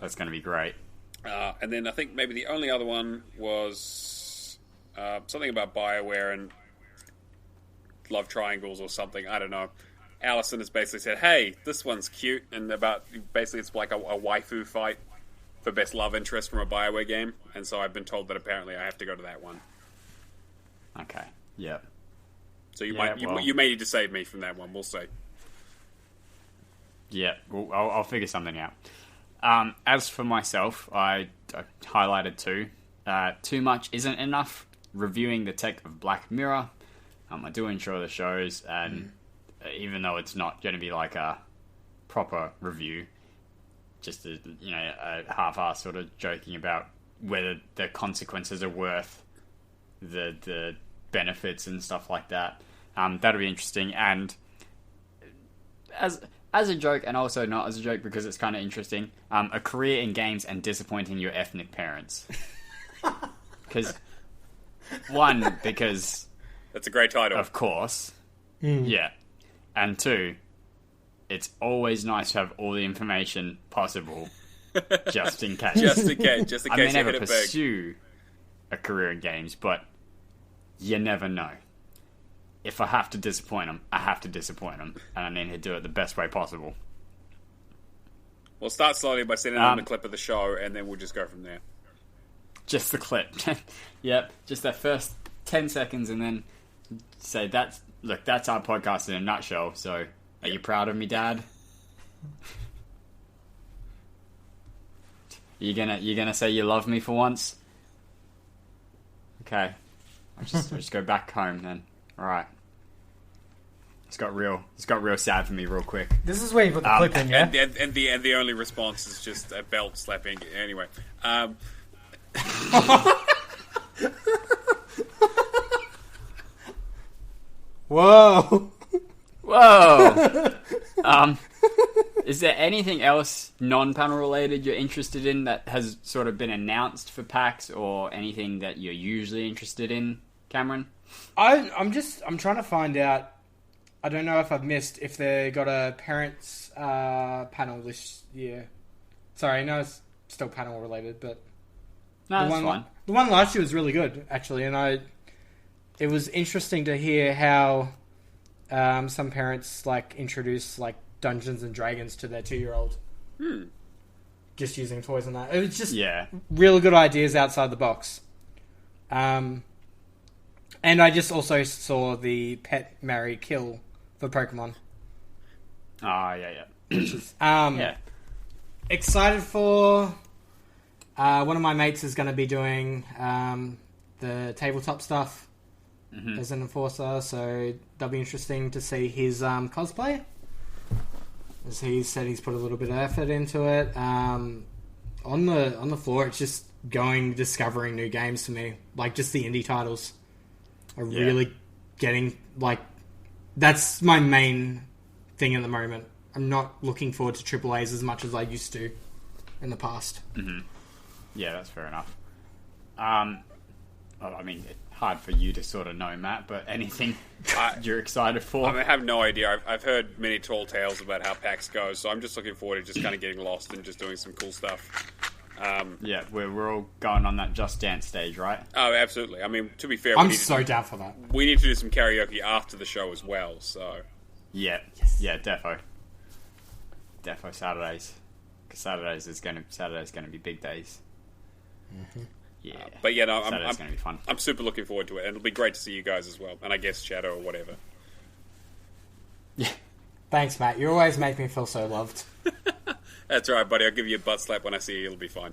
That's going to be great. And then I think maybe the only other one was something about BioWare and love triangles or something. I don't know. Allison has basically said, hey, this one's cute, and basically it's like a waifu fight. for best love interest from a BioWare game, and so I've been told that apparently I have to go to that one. Okay. Yep. So you may need to save me from that one. We'll see. Yeah, well, I'll figure something out. As for myself, I highlighted two. Too much isn't enough. Reviewing the tech of Black Mirror. I do enjoy the shows, and even though it's not going to be like a proper review, just a half-assed sort of joking about whether the consequences are worth the benefits and stuff like that. That'll be interesting, and as a joke, and also not as a joke because it's kind of interesting, a career in games and disappointing your ethnic parents. Because that's a great title, of course. Yeah, and two, it's always nice to have all the information possible, just in case. just in case. I may never hit it pursue a career in games, but you never know. If I have to disappoint them, I have to disappoint them, and I need to do it the best way possible. We'll start slowly by sending them a clip of the show, and then we'll just go from there. Just the clip. Yep, just that first 10 seconds, and then say, that's our podcast in a nutshell, so are you proud of me, Dad? You gonna say you love me for once? Okay. I'll just go back home then. Alright. It's got real sad for me real quick. This is where you put the clip in, yeah? And the only response is just a belt slapping. Anyway. Whoa! Is there anything else non-panel related you're interested in that has sort of been announced for PAX, or anything that you're usually interested in, Cameron? I'm trying to find out. I don't know if I've missed if they got a parents panel this year. Sorry, no, it's still panel related, but No, that's fine. The one last year was really good, actually, and it was interesting to hear how some parents introduce Dungeons and Dragons to their 2-year-old. Just using toys and that. It was just really good ideas outside the box. And I just also saw the Pet, Marry, Kill for Pokemon. Oh, yeah. Which is, excited for... one of my mates is going to be doing the tabletop stuff as an enforcer, so that'll be interesting to see his cosplay. As he said, he's put a little bit of effort into it. On the floor, it's just discovering new games to me. Just the indie titles are really getting, that's my main thing at the moment. I'm not looking forward to AAAs as much as I used to in the past. Mm-hmm. Yeah, that's fair enough. I mean, it's hard for you to sort of know, Matt, but anything you're excited for? I have no idea. I've heard many tall tales about how PAX goes, so I'm just looking forward to just kind of getting lost and just doing some cool stuff. Yeah, we're all going on that Just Dance stage, right? Oh, absolutely. I mean, to be fair, I'm so down for that. We need to do some karaoke after the show as well, so... Yeah, yeah, defo Saturdays. Because Saturday's going to be big days. Mm-hmm. Yeah, but yeah, no, Saturday's going to be fun. I'm super looking forward to it, and it'll be great to see you guys as well, and I guess Shadow or whatever. Yeah. Thanks, Matt. You always make me feel so loved. That's all right, buddy. I'll give you a butt slap when I see you. It'll be fine.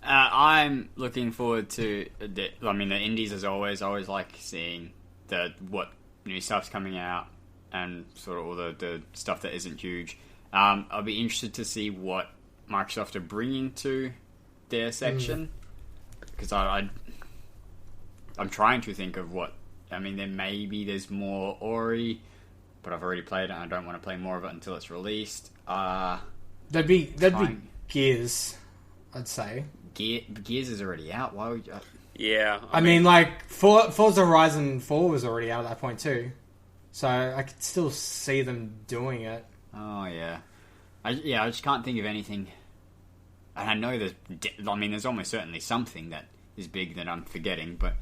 I'm looking forward to the indies as always. I always like seeing what new stuff's coming out and sort of all the stuff that isn't huge. I'll be interested to see what Microsoft are bringing to their section, because I'm trying to think of what. I mean, there's more Ori, but I've already played it and I don't want to play more of it until it's released. That'd be Gears, I'd say. Gears is already out. Why would you... Yeah. I mean, Forza Horizon 4 was already out at that point too. So I could still see them doing it. Oh, yeah. I just can't think of anything. And I know there's almost certainly something that is big that I'm forgetting, but...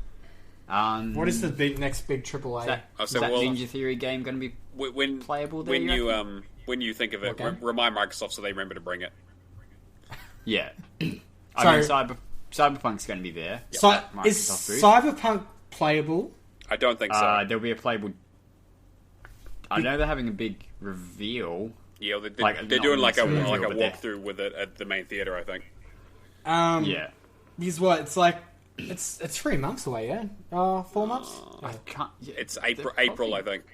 what is the next big AAA? Is that Ninja Theory game going to be playable there? When you think of it, Okay. remind Microsoft so they remember to bring it. Yeah. So- Cyberpunk's going to be there. So, at is Microsoft booth. Cyberpunk playable? I don't think so. There'll be a playable... I know they're having a big reveal. Yeah, they're Like, doing not like a necessarily reveal, but walkthrough with it at the main theater, I think. Yeah. Because what? It's like it's 3 months away. Yeah, 4 months. I can't... Yeah, It's they're April, probably- I think.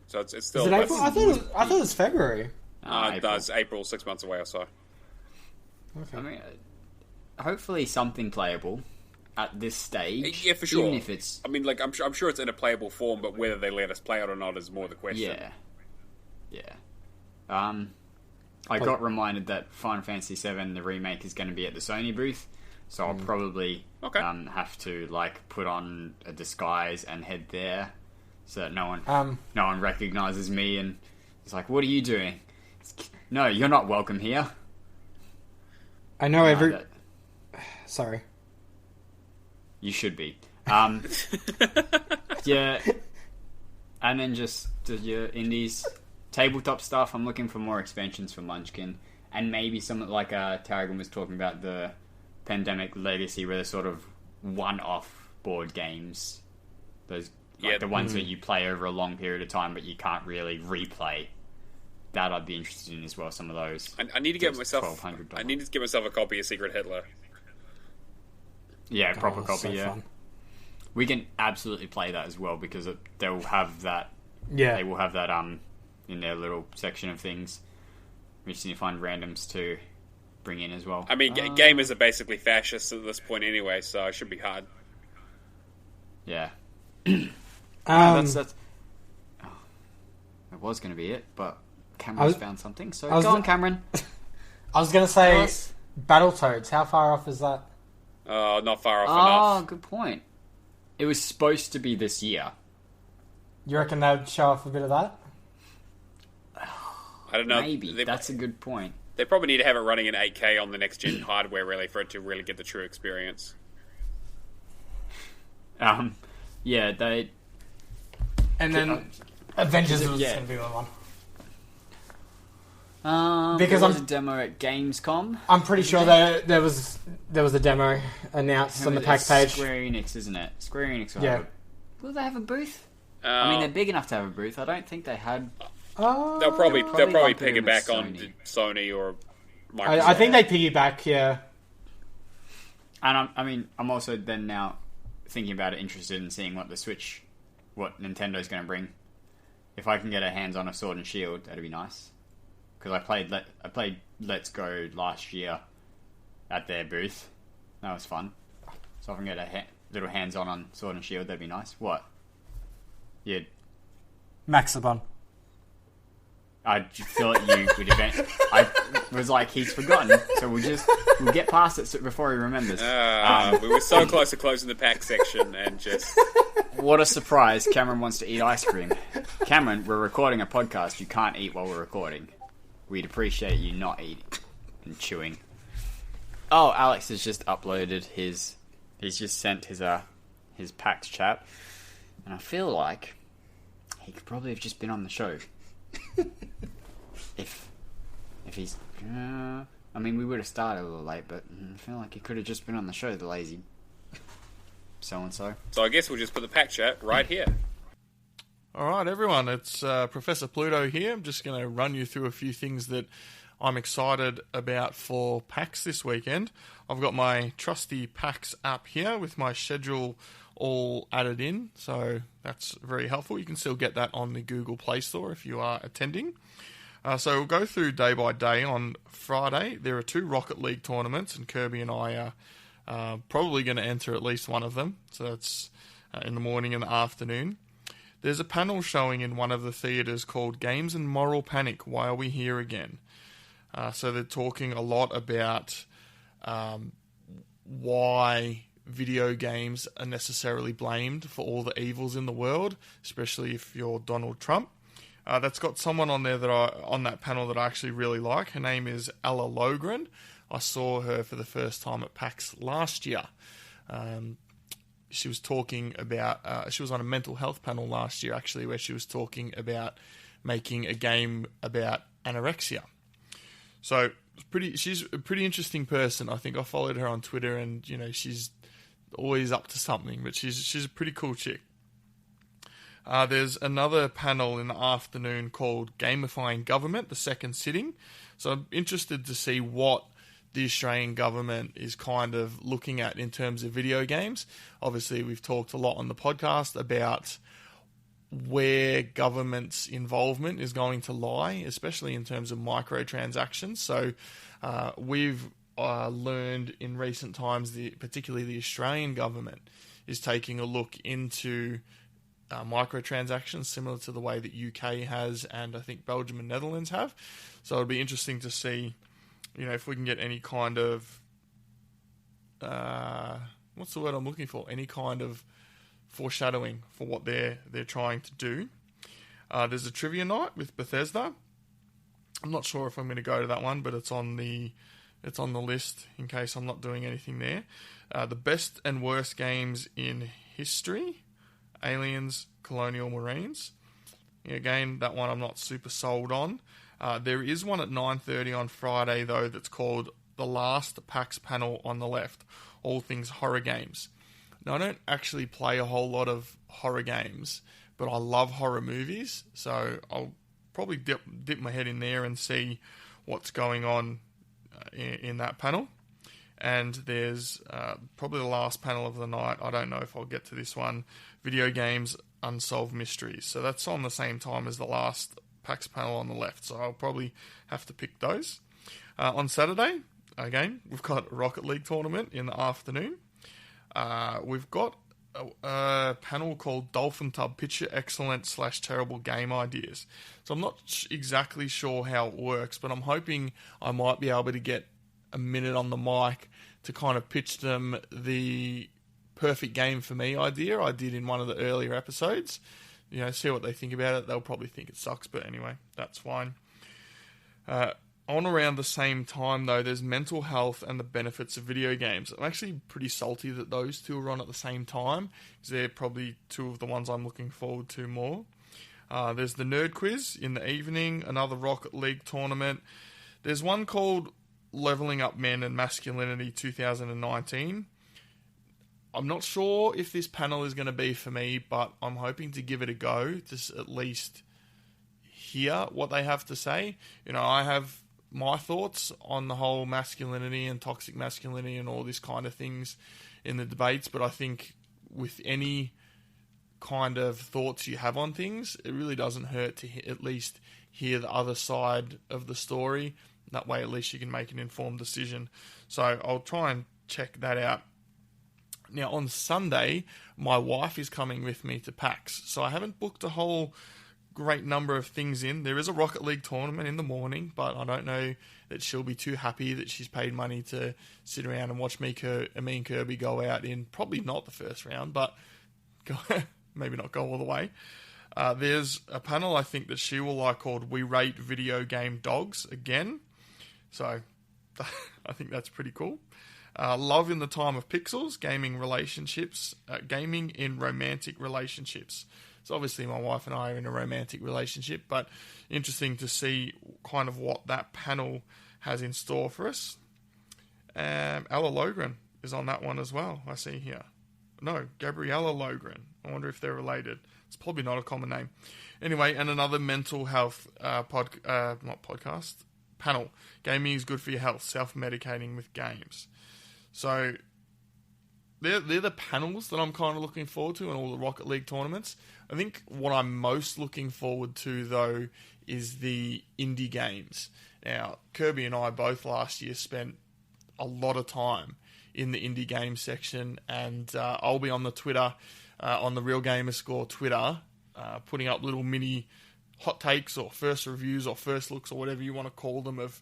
So it's Is still. it April? I thought it was February. It's April, 6 months away or so. Okay. I mean, hopefully something playable at this stage. Yeah, for sure. Even if it's... I mean, like I'm sure it's in a playable form, but whether they let us play it or not is more the question. Yeah. I got reminded that Final Fantasy VII, the remake, is going to be at the Sony booth, so I'll probably have to like put on a disguise and head there, so that no one recognizes me and it's like, "What are you doing?" No, you're not welcome here. I know that- Sorry. You should be. Yeah. And then just your indies. Tabletop stuff, I'm looking for more expansions for Munchkin. And maybe something like Tarragon was talking about, the Pandemic Legacy, where they're sort of one-off board games. Those, like the ones that you play over a long period of time, but you can't really replay. That I'd be interested in as well, some of those. I need to get Just myself. $1,200. I need to get myself a copy of Secret Hitler. Yeah, proper copy, so yeah. fun. We can absolutely play that as well, because they'll have that. Yeah. They will have that in their little section of things. We just need to find randoms to bring in as well. I mean, gamers are basically fascists at this point anyway, so it should be hard. Yeah. That's It was going to be it, but Cameron's found something. So go on, Cameron. I was gonna say Yes. Battletoads. How far off is that? Not far off Oh, enough. good point. It was supposed to be this year. You reckon they'd show off a bit of that? I don't know. Maybe. That's a good point. They probably need to have it running in 8K on the next gen hardware, really, for it to really get the true experience. Yeah, they... And then Avengers was yeah. gonna be the one. Because Because there was a demo at Gamescom. I'm pretty sure there was a demo announced on the pack It's page. Square Enix, isn't it? Square Enix will Yeah. have a... Will they have a booth? I mean, they're big enough to have a booth. I don't think they had... They'll probably lump it in piggyback with on Sony. Sony or Microsoft. I think they piggyback. Yeah. And I'm also then now thinking about it, interested in seeing what Nintendo's going to bring. If I can get a hands on a Sword and Shield, that'd be nice. Because I played Let's Go last year at their booth. That was fun. So if I can get a little hands on Sword and Shield, that'd be nice. What? Yeah, Maxibon. I feel like you would event. I was like, he's forgotten, so we'll get past it before he remembers. We were so close to closing the pack section, and just What a surprise! Cameron wants to eat ice cream. Cameron, we're recording a podcast. You can't eat while we're recording. We'd appreciate you not eating and chewing. Oh, Alex has just uploaded his. He's just sent his PAX chat, and I feel like he could probably have just been on the show. If he's, I mean, we would have started a little late, but I feel like he could have just been on the show. The lazy so and so. so I guess we'll just put the pack chat right here. All right, everyone, it's Professor Pluto here. I'm just going to run you through a few things that I'm excited about for PAX this weekend. I've got my trusty PAX app here with my schedule all added in, so that's very helpful. You can still get that on the Google Play Store if you are attending. So we'll go through day by day. On Friday, there are 2 Rocket League tournaments, and Kirby and I are probably going to enter at least one of them. So that's in the morning and the afternoon. There's a panel showing in one of the theatres called Games and Moral Panic, Why Are We Here Again? So they're talking a lot about why video games are necessarily blamed for all the evils in the world, especially if you're Donald Trump. That's got someone on there on that panel that I actually really like. Her name is Ella Logren. I saw her for the first time at PAX last year. She was talking about... she was on a mental health panel last year, actually, where she was talking about making a game about anorexia. So she's a pretty interesting person. I think I followed her on Twitter, and she's always up to something. But she's a pretty cool chick. There's another panel in the afternoon called Gamifying Government, the second sitting. So I'm interested to see what the Australian government is kind of looking at in terms of video games. Obviously, we've talked a lot on the podcast about where government's involvement is going to lie, especially in terms of microtransactions. So we've learned in recent times, particularly the Australian government is taking a look into microtransactions, similar to the way that UK has, and I think Belgium and Netherlands have. So it'll be interesting to see, if we can get any kind of what's the word I'm looking for? Any kind of foreshadowing for what they're trying to do. There's a trivia night with Bethesda. I'm not sure if I'm going to go to that one, but it's on the list in case I'm not doing anything there. The best and worst games in history. Aliens, Colonial Marines. Again, that one I'm not super sold on. There is one at 9:30 on Friday, though, that's called The Last PAX Panel on the Left, All Things Horror Games. Now, I don't actually play a whole lot of horror games, but I love horror movies, so I'll probably dip my head in there and see what's going on in that panel. And there's probably the last panel of the night. I don't know if I'll get to this one. Video Games, Unsolved Mysteries. So that's on the same time as the last PAX panel on the left. So I'll probably have to pick those. On Saturday, again, we've got a Rocket League tournament in the afternoon. We've got a panel called Dolphin Tub Picture Excellent / Terrible Game Ideas. So I'm not exactly sure how it works, but I'm hoping I might be able to get a minute on the mic to kind of pitch them the perfect game for me idea I did in one of the earlier episodes. See what they think about it. They'll probably think it sucks, but anyway, that's fine. On around the same time, though, there's mental health and the benefits of video games. I'm actually pretty salty that those two are on at the same time, because they're probably two of the ones I'm looking forward to more. There's the Nerd Quiz in the evening, another Rocket League tournament. There's one called Leveling Up Men and Masculinity 2019. I'm not sure if this panel is going to be for me, but I'm hoping to give it a go, to at least hear what they have to say. I have my thoughts on the whole masculinity and toxic masculinity and all this kind of things in the debates, but I think with any kind of thoughts you have on things, it really doesn't hurt to at least hear the other side of the story. That way, at least you can make an informed decision. So I'll try and check that out. Now, on Sunday, my wife is coming with me to PAX, so I haven't booked a whole great number of things in. There is a Rocket League tournament in the morning, but I don't know that she'll be too happy that she's paid money to sit around and watch me and Kirby go out in probably not the first round, but maybe not go all the way. There's a panel I think that she will like called We Rate Video Game Dogs again. So I think that's pretty cool. Love in the Time of Pixels, gaming in romantic relationships. So obviously my wife and I are in a romantic relationship, but interesting to see kind of what that panel has in store for us. Ella Logren is on that one as well, I see here. No, Gabriella Logren. I wonder if they're related. It's probably not a common name. Anyway, and another mental health panel. Gaming is good for your health, self-medicating with games. So they're the panels that I'm kind of looking forward to in all the Rocket League tournaments. I think what I'm most looking forward to, though, is the indie games. Now, Kirby and I both last year spent a lot of time in the indie game section, and I'll be on the Twitter, on the Real Gamerscore Twitter, putting up little mini hot takes or first reviews or first looks or whatever you want to call them of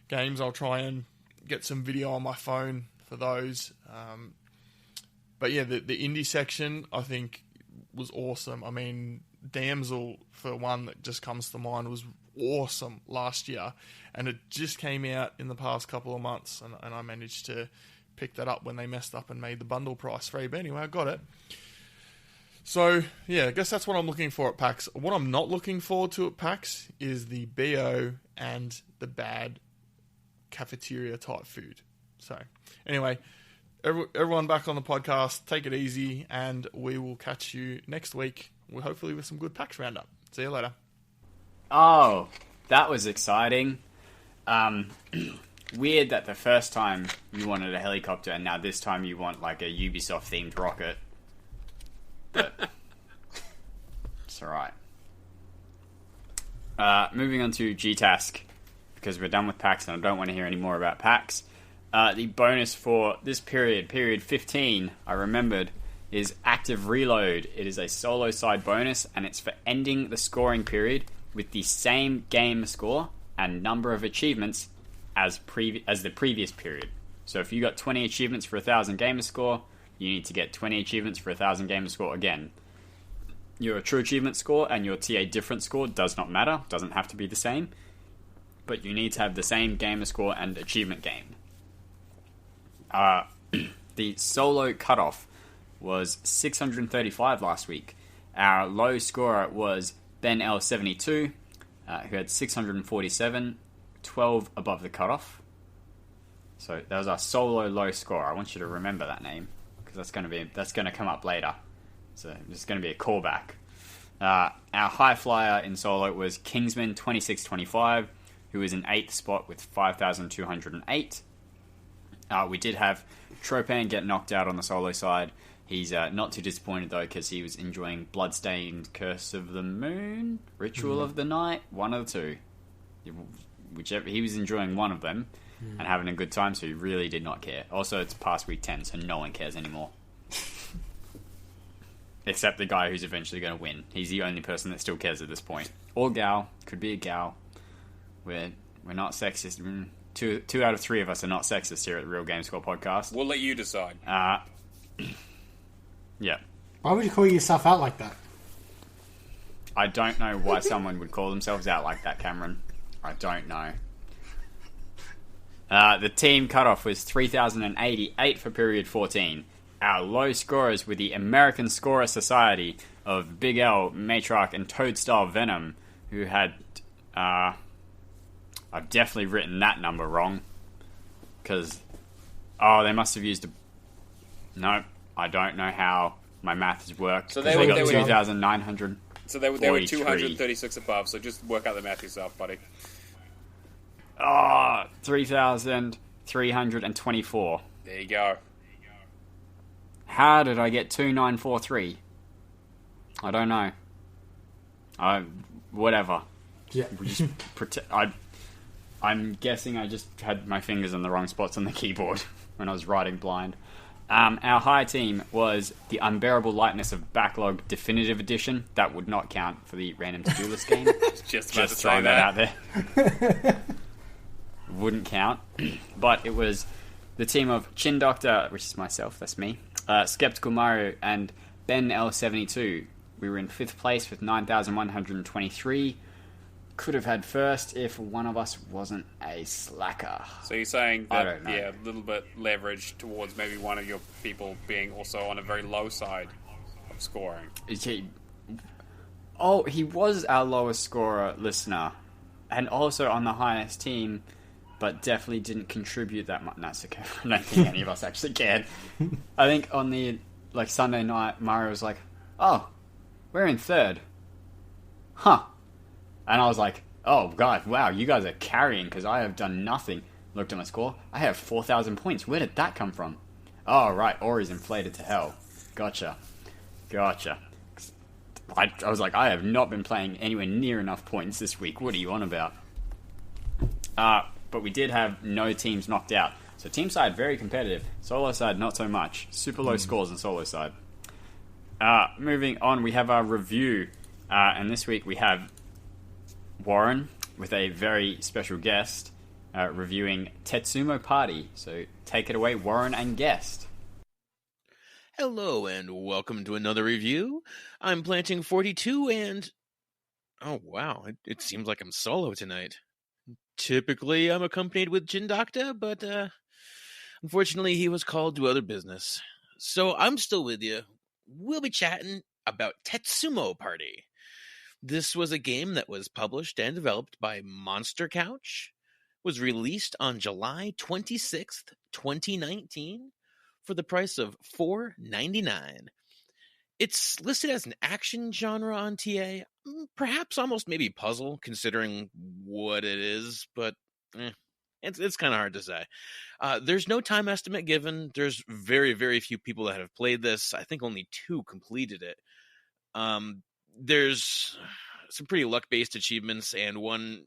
games. I'll try and get some video on my phone for those. But yeah, the indie section I think was awesome. I mean, Damsel, for one that just comes to mind, was awesome last year, and it just came out in the past couple of months, and I managed to pick that up when they messed up and made the bundle price free. But anyway, I got it. So, yeah, I guess that's what I'm looking for at PAX. What I'm not looking forward to at PAX is the BO and the bad cafeteria type food. So anyway, everyone back on the podcast, take it easy, and we will catch you next week, hopefully with some good packs roundup. See you later. Oh, that was exciting. Weird that the first time you wanted a helicopter and now this time you want like a Ubisoft themed rocket. But it's alright. Moving on to GTASC, because we're done with packs and I don't want to hear any more about packs. The bonus for this period 15, I remembered, is Active Reload. It is a solo side bonus, and it's for ending the scoring period with the same game score and number of achievements as the previous period. So if you got 20 achievements for 1,000 gamer score, you need to get 20 achievements for 1,000 gamer score again. Your true achievement score and your TA difference score does not matter, doesn't have to be the same, but you need to have the same gamer score and achievement gain. The solo cutoff was 635 last week. Our low scorer was Ben L72, who had 647, 12 above the cutoff. So that was our solo low scorer. I want you to remember that name, because that's going to come up later. So it's going to be a callback. Our high flyer in solo was Kingsman 2625, who was in 8th spot with 5,208. We did have Tropan get knocked out on the solo side. He's not too disappointed, though, because he was enjoying Bloodstained Curse of the Moon, Ritual of the Night, one of the two. Whichever, he was enjoying one of them and having a good time, so he really did not care. Also, it's past week 10, so no one cares anymore. Except the guy who's eventually going to win. He's the only person that still cares at this point. Or gal. Could be a gal. We're not sexist. Two out of three of us are not sexist here at the Real Gamescore podcast. We'll let you decide. Yeah. Why would you call yourself out like that? I don't know why someone would call themselves out like that, Cameron. I don't know. The team cutoff was 3,088 for period 14. Our low scorers were the American Scorer Society of Big L, Matriarch, and Toadstyle Venom, who had... I've definitely written that number wrong. Because... Oh, they must have used a... No, I don't know how my math has worked. So they got 2,900. So they were 236 above, so just work out the math yourself, buddy. 3,324. There you go. How did I get 2,943? I don't know. Whatever. Yeah. Just I'm guessing I just had my fingers in the wrong spots on the keyboard when I was writing blind. Our high team was the Unbearable Lightness of Backlog Definitive Edition. That would not count for the random to-do list game. Just throwing that out there. Wouldn't count. But it was the team of ChinDocta, which is myself, that's me, Skeptical Mario, and Ben L72. We were in 5th place with 9,123. Could have had first if one of us wasn't a slacker. So you're saying that, I don't know. Yeah, a little bit leverage towards maybe one of your people being also on a very low side of scoring. He was our lowest scorer listener, and also on the highest team, but definitely didn't contribute that much. No, it's okay. I don't think any of us actually cared. I think on the Sunday night, Mario was like, "Oh, we're in 3rd, huh?" And I was like, "Oh god, wow, you guys are carrying because I have done nothing." Looked at my score. I have 4,000 points. Where did that come from? Oh right, Ori's inflated to hell. Gotcha. I was like, I have not been playing anywhere near enough points this week. What are you on about? But we did have no teams knocked out. So team side, very competitive. Solo side, not so much. Super low scores on solo side. Moving on, we have our review. And this week we have Warren with a very special guest reviewing Tetsumo Party. So take it away, Warren and guest. Hello and welcome to another review. I'm Planting 42 and... Oh wow, it seems like I'm solo tonight. Typically I'm accompanied with ChinDocta, but unfortunately he was called to other business. So I'm still with you. We'll be chatting about Tetsumo Party. This was a game that was published and developed by Monster Couch, was released on July 26th, 2019, for the price of $4.99. It's listed as an action genre on TA, perhaps almost maybe puzzle, considering what it is, but it's kind of hard to say. There's no time estimate given. There's very, very few people that have played this. I think only 2 completed it. There's some pretty luck-based achievements and one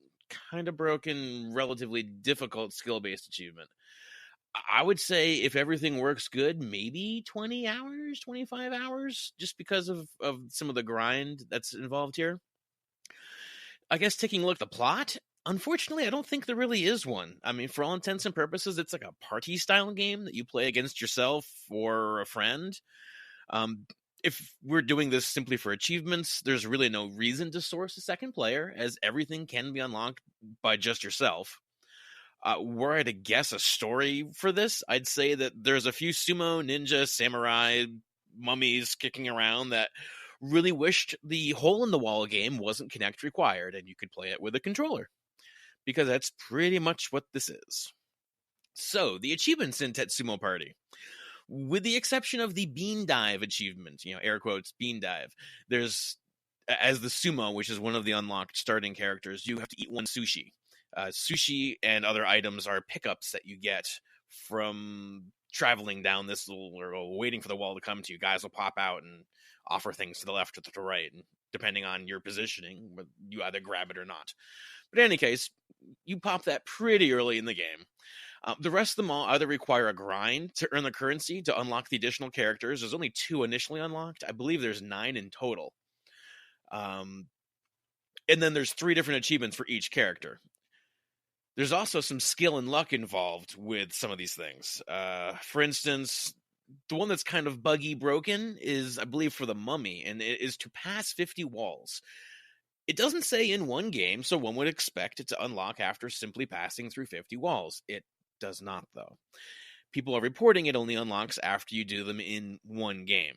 kind of broken, relatively difficult skill-based achievement. I would say if everything works good, maybe 20 hours, 25 hours, just because of some of the grind that's involved here. I guess taking a look at the plot, unfortunately, I don't think there really is one. I mean, for all intents and purposes, it's like a party-style game that you play against yourself or a friend. If we're doing this simply for achievements, there's really no reason to source a second player, as everything can be unlocked by just yourself. Were I to guess a story for this, I'd say that there's a few sumo, ninja, samurai, mummies kicking around that really wished the hole-in-the-wall game wasn't Kinect required and you could play it with a controller. Because that's pretty much what this is. So, the achievements in Tetsumo Party. With the exception of the bean dive achievement, air quotes, bean dive, there's, as the sumo, which is one of the unlocked starting characters, you have to eat 1 sushi. Sushi and other items are pickups that you get from traveling down this little, or waiting for the wall to come to you. Guys will pop out and offer things to the left or to the right, and depending on your positioning, you either grab it or not. But in any case, you pop that pretty early in the game. The rest of them all either require a grind to earn the currency to unlock the additional characters. There's only 2 initially unlocked. I believe there's 9 in total. And then there's 3 different achievements for each character. There's also some skill and luck involved with some of these things. For instance, the one that's kind of buggy broken is, I believe, for the mummy, and it is to pass 50 walls. It doesn't say in one game, so one would expect it to unlock after simply passing through 50 walls. It does not, though. People are reporting it only unlocks after you do them in one game.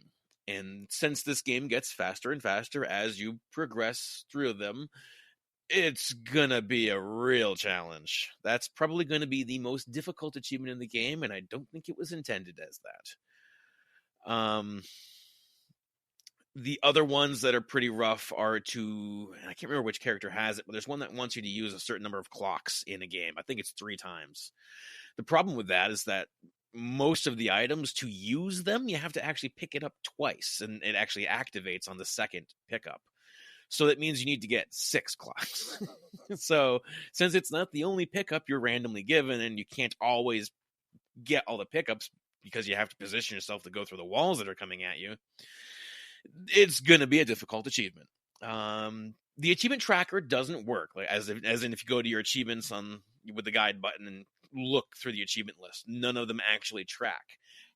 And since this game gets faster and faster as you progress through them, it's gonna be a real challenge. That's probably gonna be the most difficult achievement in the game, and I don't think it was intended as that. The other ones that are pretty rough are I can't remember which character has it, but there's one that wants you to use a certain number of clocks in a game. I think it's 3 times. The problem with that is that most of the items, to use them, you have to actually pick it up twice, and it actually activates on the second pickup. So that means you need to get 6 clocks. So since it's not the only pickup you're randomly given, and you can't always get all the pickups because you have to position yourself to go through the walls that are coming at you, it's going to be a difficult achievement. The achievement tracker doesn't work, like as in if you go to your achievements with the guide button and look through the achievement list, none of them actually track.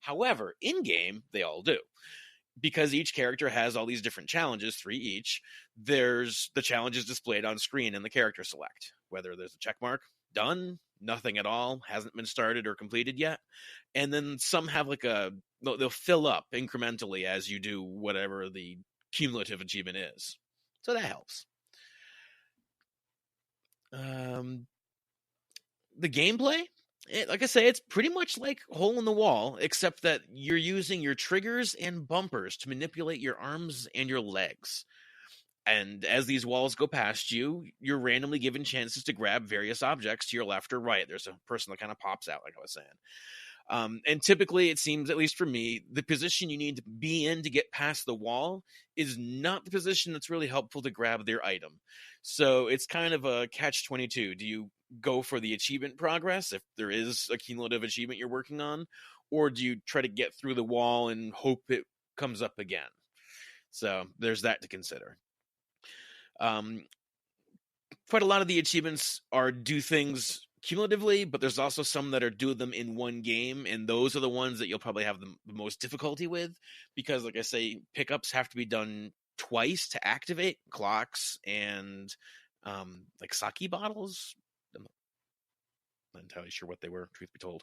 However, in-game, they all do. Because each character has all these different challenges, 3 each, there's the challenges displayed on screen in the character select. Whether there's a check mark, done, nothing at all, hasn't been started or completed yet. And then some have they'll fill up incrementally as you do whatever the cumulative achievement is. So that helps. The gameplay, like I say, it's pretty much like Hole in the Wall, except that you're using your triggers and bumpers to manipulate your arms and your legs. And as these walls go past you, you're randomly given chances to grab various objects to your left or right. There's a person that kind of pops out, like I was saying. And typically, it seems, at least for me, the position you need to be in to get past the wall is not the position that's really helpful to grab their item. So it's kind of a catch-22. Do you go for the achievement progress, if there is a cumulative achievement you're working on, or do you try to get through the wall and hope it comes up again? So there's that to consider. Quite a lot of the achievements are do things cumulatively, but there's also some that are do them in one game, and those are the ones that you'll probably have the most difficulty with, because, like I say, pickups have to be done twice to activate clocks and like sake bottles. I'm not entirely sure what they were, truth be told.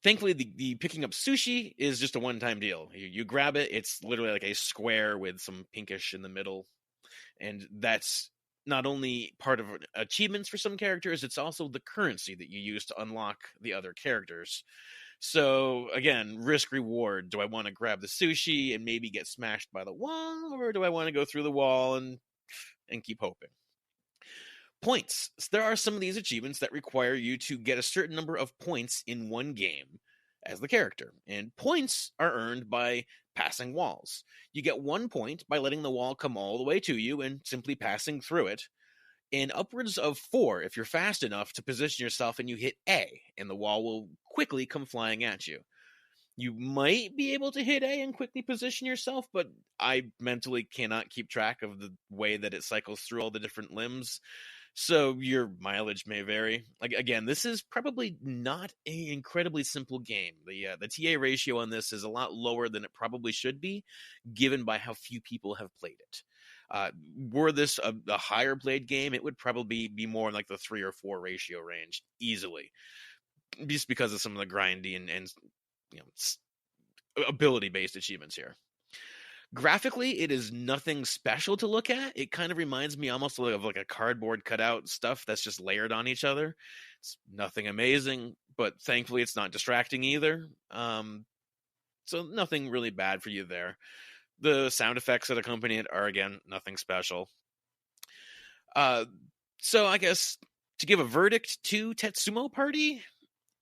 Thankfully, the picking up sushi is just a one-time deal. You grab it, it's literally like a square with some pinkish in the middle. And that's not only part of achievements for some characters, it's also the currency that you use to unlock the other characters. So, again, risk-reward. Do I want to grab the sushi and maybe get smashed by the wall, or do I want to go through the wall and keep hoping? Points. There are some of these achievements that require you to get a certain number of points in one game as the character. And points are earned by passing walls. You get 1 point by letting the wall come all the way to you and simply passing through it. And upwards of 4 if you're fast enough to position yourself and you hit A, and the wall will quickly come flying at you. You might be able to hit A and quickly position yourself, but I mentally cannot keep track of the way that it cycles through all the different limbs. So your mileage may vary. Again, this is probably not an incredibly simple game. The TA ratio on this is a lot lower than it probably should be, given by how few people have played it. Were this a higher played game, it would probably be more in like the 3 or 4 ratio range, easily. Just because of some of the grindy and ability-based achievements here. Graphically, it is nothing special to look at. It kind of reminds me almost of like a cardboard cutout stuff that's just layered on each other. It's nothing amazing, but thankfully it's not distracting either. So nothing really bad for you there. The sound effects that accompany it are, again, nothing special. So I guess to give a verdict to Tetsumo Party,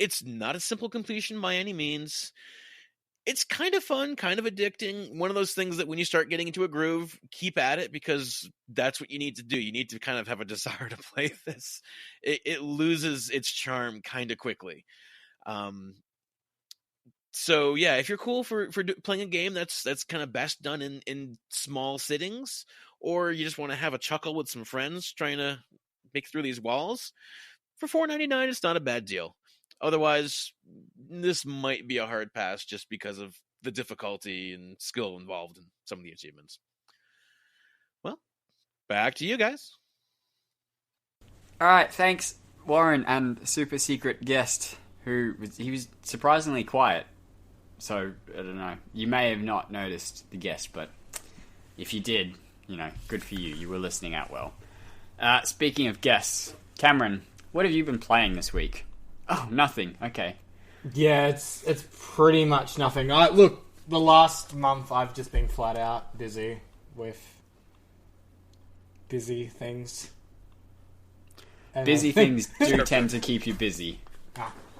it's not a simple completion by any means. It's kind of fun, kind of addicting. One of those things that when you start getting into a groove, keep at it, because that's what you need to do. You need to kind of have a desire to play this. It loses its charm kind of quickly. So yeah, if you're cool for playing a game that's kind of best done in small sittings, or you just want to have a chuckle with some friends trying to make through these walls, for $4.99, it's not a bad deal. Otherwise, this might be a hard pass just because of the difficulty and skill involved in some of the achievements. Well, back to you guys. All right, thanks, Warren, and super secret guest he was surprisingly quiet. So I don't know. You may have not noticed the guest, but if you did, good for you. You were listening out well. Speaking of guests, Cameron, what have you been playing this week? Oh, nothing. Okay. Yeah, it's pretty much nothing. Look, the last month I've just been flat out busy with busy things. And busy things do tend to keep you busy.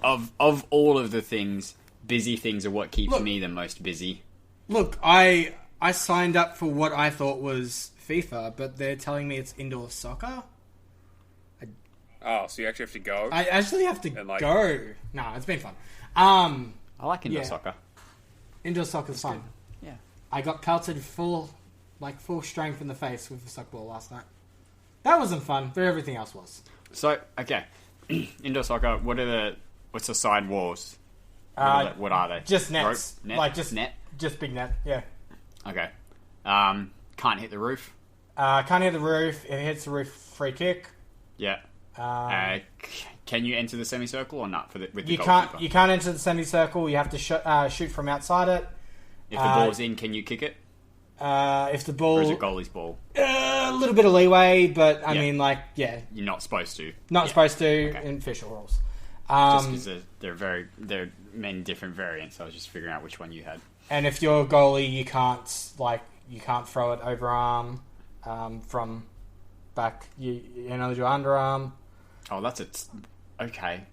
Of all of the things, busy things are what keeps me the most busy. Look, I signed up for what I thought was FIFA, but they're telling me it's indoor soccer. Oh, so you actually have to go? I actually have to go. No, it's been fun. I like indoor soccer. Indoor soccer's fun. Good. Yeah. I got pelted full strength in the face with a soccer ball last night. That wasn't fun, but everything else was. So, okay. Indoor soccer, what's the side walls? What are they? Just nets. Rope? Net? Just net? Just big net, yeah. Okay. Can't hit the roof? Can't hit the roof. If it hits the roof, free kick. Yeah. Can you enter the semicircle or not? With the you can't enter the semicircle. You have to shoot from outside it. If the ball's in, can you kick it? If the ball, or is it goalie's ball? A little bit of leeway, but I mean, you're not supposed to. Not supposed to in official rules. Just because they're many different variants. I was just figuring out which one you had. And if you're a goalie, you can't throw it overarm from back. You only do underarm. Oh, okay.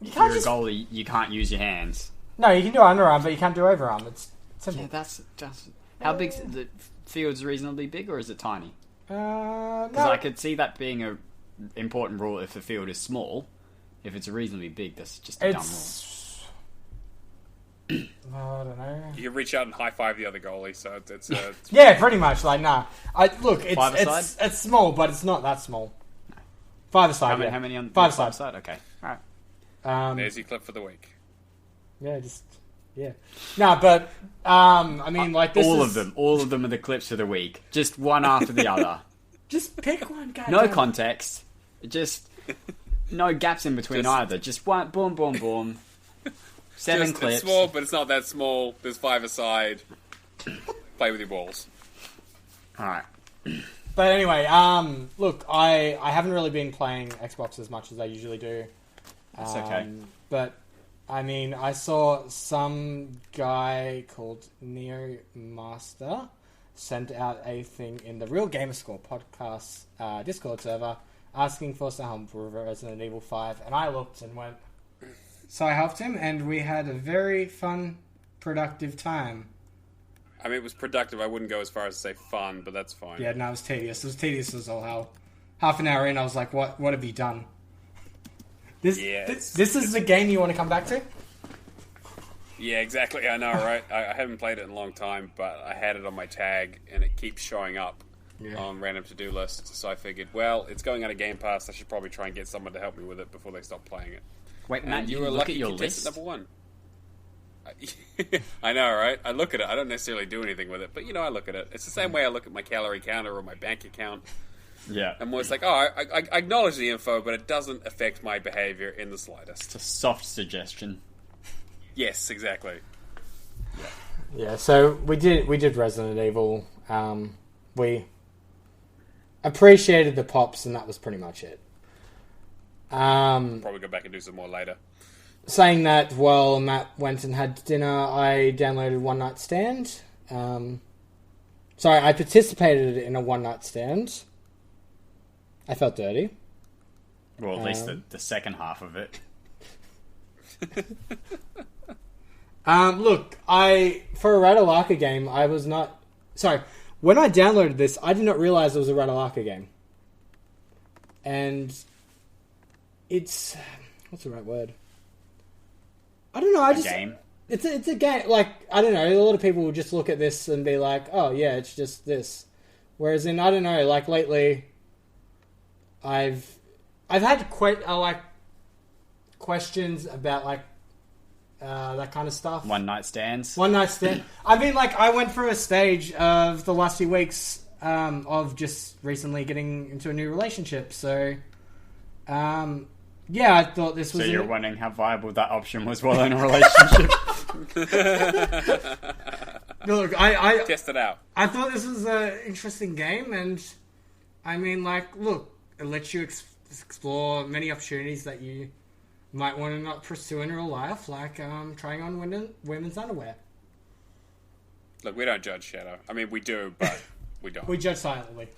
If you're a goalie, you can't use your hands. No, you can do underarm, but you can't do overarm. It's simple. Yeah, that's just... How big... The field's reasonably big, or is it tiny? No. Because I could see that being a important rule if the field is small. If it's reasonably big, that's just a dumb rule. I don't know. You can reach out and high-five the other goalie, so it's yeah, pretty much. It's small, but it's not that small. No. Five-a-side, How many on five-a-side? Okay, alright. There's your clip for the week. Yeah, No, but, I mean, this All of them are the clips for the week. Just one after the other. Just pick one, guy. No context. Just... No gaps in between either. Just one, boom, boom, boom. 7 clips. It's small, but it's not that small. There's 5 aside. Play with your balls. Alright. But anyway, look, I haven't really been playing Xbox as much as I usually do. That's okay. But, I mean, I saw some guy called Neomaster sent out a thing in the Real Gamerscore podcast Discord server asking for some help for Resident Evil 5, and I looked and went... So I helped him, and we had a very fun, productive time. I mean, it was productive. I wouldn't go as far as to say fun, but that's fine. Yeah, no, it was tedious. It was tedious as all hell. Half an hour in, I was like, what have you done? This is the game you want to come back to? Yeah, exactly. I know, right? I haven't played it in a long time, but I had it on my tag, and it keeps showing up on random to-do lists. So I figured, well, it's going out of Game Pass. I should probably try and get someone to help me with it before they stop playing it. Wait, Matt, and you were look lucky at your contestant list? number 1. I know, right? I look at it. I don't necessarily do anything with it, but I look at it. It's the same way I look at my calorie counter or my bank account. Yeah. I'm always like, I acknowledge the info, but it doesn't affect my behavior in the slightest. It's a soft suggestion. Yes, exactly. Yeah, so we did Resident Evil. We appreciated the pops, and that was pretty much it. Probably go back and do some more later. Saying that, while Matt went and had dinner, I downloaded One Night Stand. Sorry, I participated in a One Night Stand. I felt dirty. Well, at least the second half of it. Look, for a Ratalaka game, I was not... Sorry, when I downloaded this, I did not realize it was a Ratalaka game. And it's... What's the right word? I don't know, Game? It's a game, like, I don't know, a lot of people will just look at this and be like, oh, yeah, it's just this. Whereas in, I don't know, like, lately, I've had questions about, that kind of stuff. One night stands. One night stand. I mean, I went through a stage of the last few weeks of just recently getting into a new relationship. So, yeah, I thought this was... So you're wondering how viable that option was while in a relationship? Look, Test it out. I thought this was an interesting game, and I mean, look, it lets you explore many opportunities that you might want to not pursue in real life, like trying on women's underwear. Look, we don't judge Shadow. I mean, we do, but we don't. We judge silently.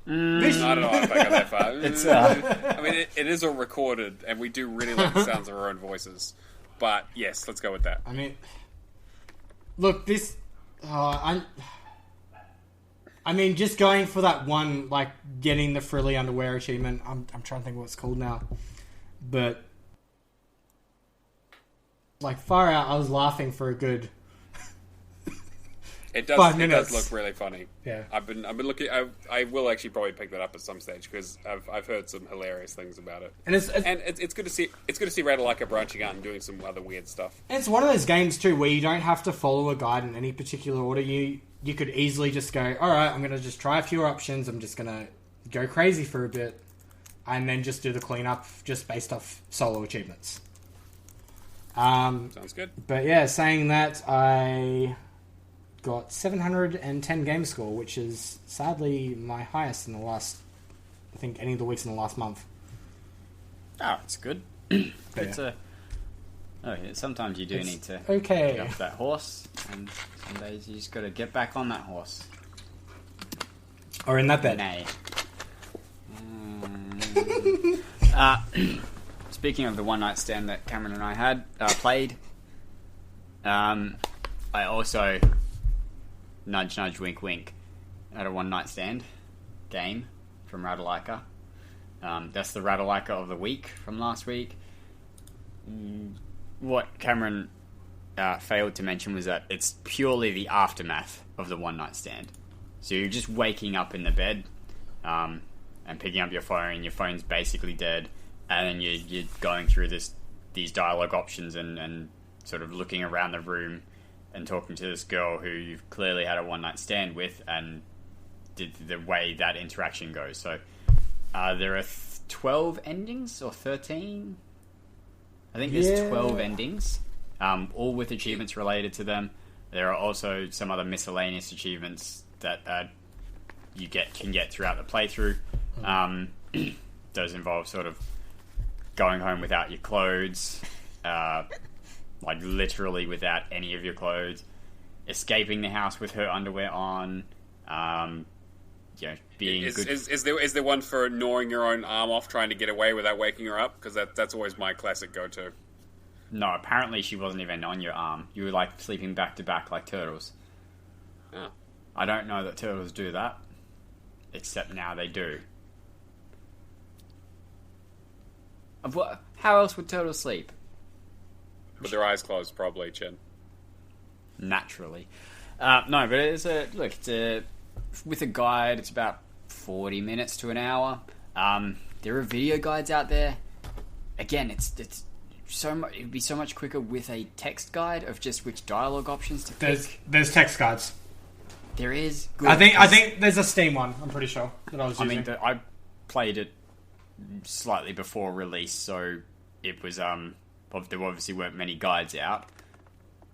I don't know if I got that far. It's, I mean, it is all recorded, and we do really like the sounds of our own voices. But, yes, let's go with that. I mean, look, this... I mean, just going for that one, getting the frilly underwear achievement, I'm trying to think what it's called now. But, far out, I was laughing for a good... It 5 does minutes. look really funny. Yeah. I've been looking. I will actually probably pick that up at some stage because I've heard some hilarious things about it. And it's good to see. It's good to see Ratalaka branching out and doing some other weird stuff. And it's one of those games too where you don't have to follow a guide in any particular order. You could easily just go, all right, I'm going to just try a few options. I'm just going to go crazy for a bit, and then just do the cleanup just based off solo achievements. Sounds good. But yeah, saying that, I got 710 game score, which is sadly my highest in the last, I think, any of the weeks in the last month. Oh, it's good. Sometimes you do need to get off that horse, and some days you just got to get back on that horse. Or in that bed. Nay. Speaking of the one night stand that Cameron and I had played, I also nudge nudge wink wink had a one night stand game from Ratalaka. That's the Ratalaka of the week from last week. What Cameron failed to mention was that it's purely the aftermath of the one night stand. So you're just waking up in the bed and picking up your phone, and your phone's basically dead, and then you're going through these dialogue options and sort of looking around the room and talking to this girl who you've clearly had a one night stand with, and did the way that interaction goes. So there are 12 endings or 13. I think there's 12 endings, all with achievements related to them. There are also some other miscellaneous achievements that you can get throughout the playthrough. Those involve sort of going home without your clothes, like literally without any of your clothes, escaping the house with her underwear on, being Is, good. is there one for gnawing your own arm off, trying to get away without waking her up? Because that's always my classic go-to. No, apparently she wasn't even on your arm. You were like sleeping back to back like turtles. Oh. I don't know that turtles do that, except now they do. How else would turtles sleep? With their eyes closed, probably, Chin. Naturally. No, but with a guide, it's about 40 minutes to an hour. There are video guides out there. Again, it's so much. It'd be so much quicker with a text guide of just which dialogue options to pick. There's text guides. There is. Good. I think there's a Steam one. I'm pretty sure that I was using. I played it slightly before release, so it was there obviously weren't many guides out.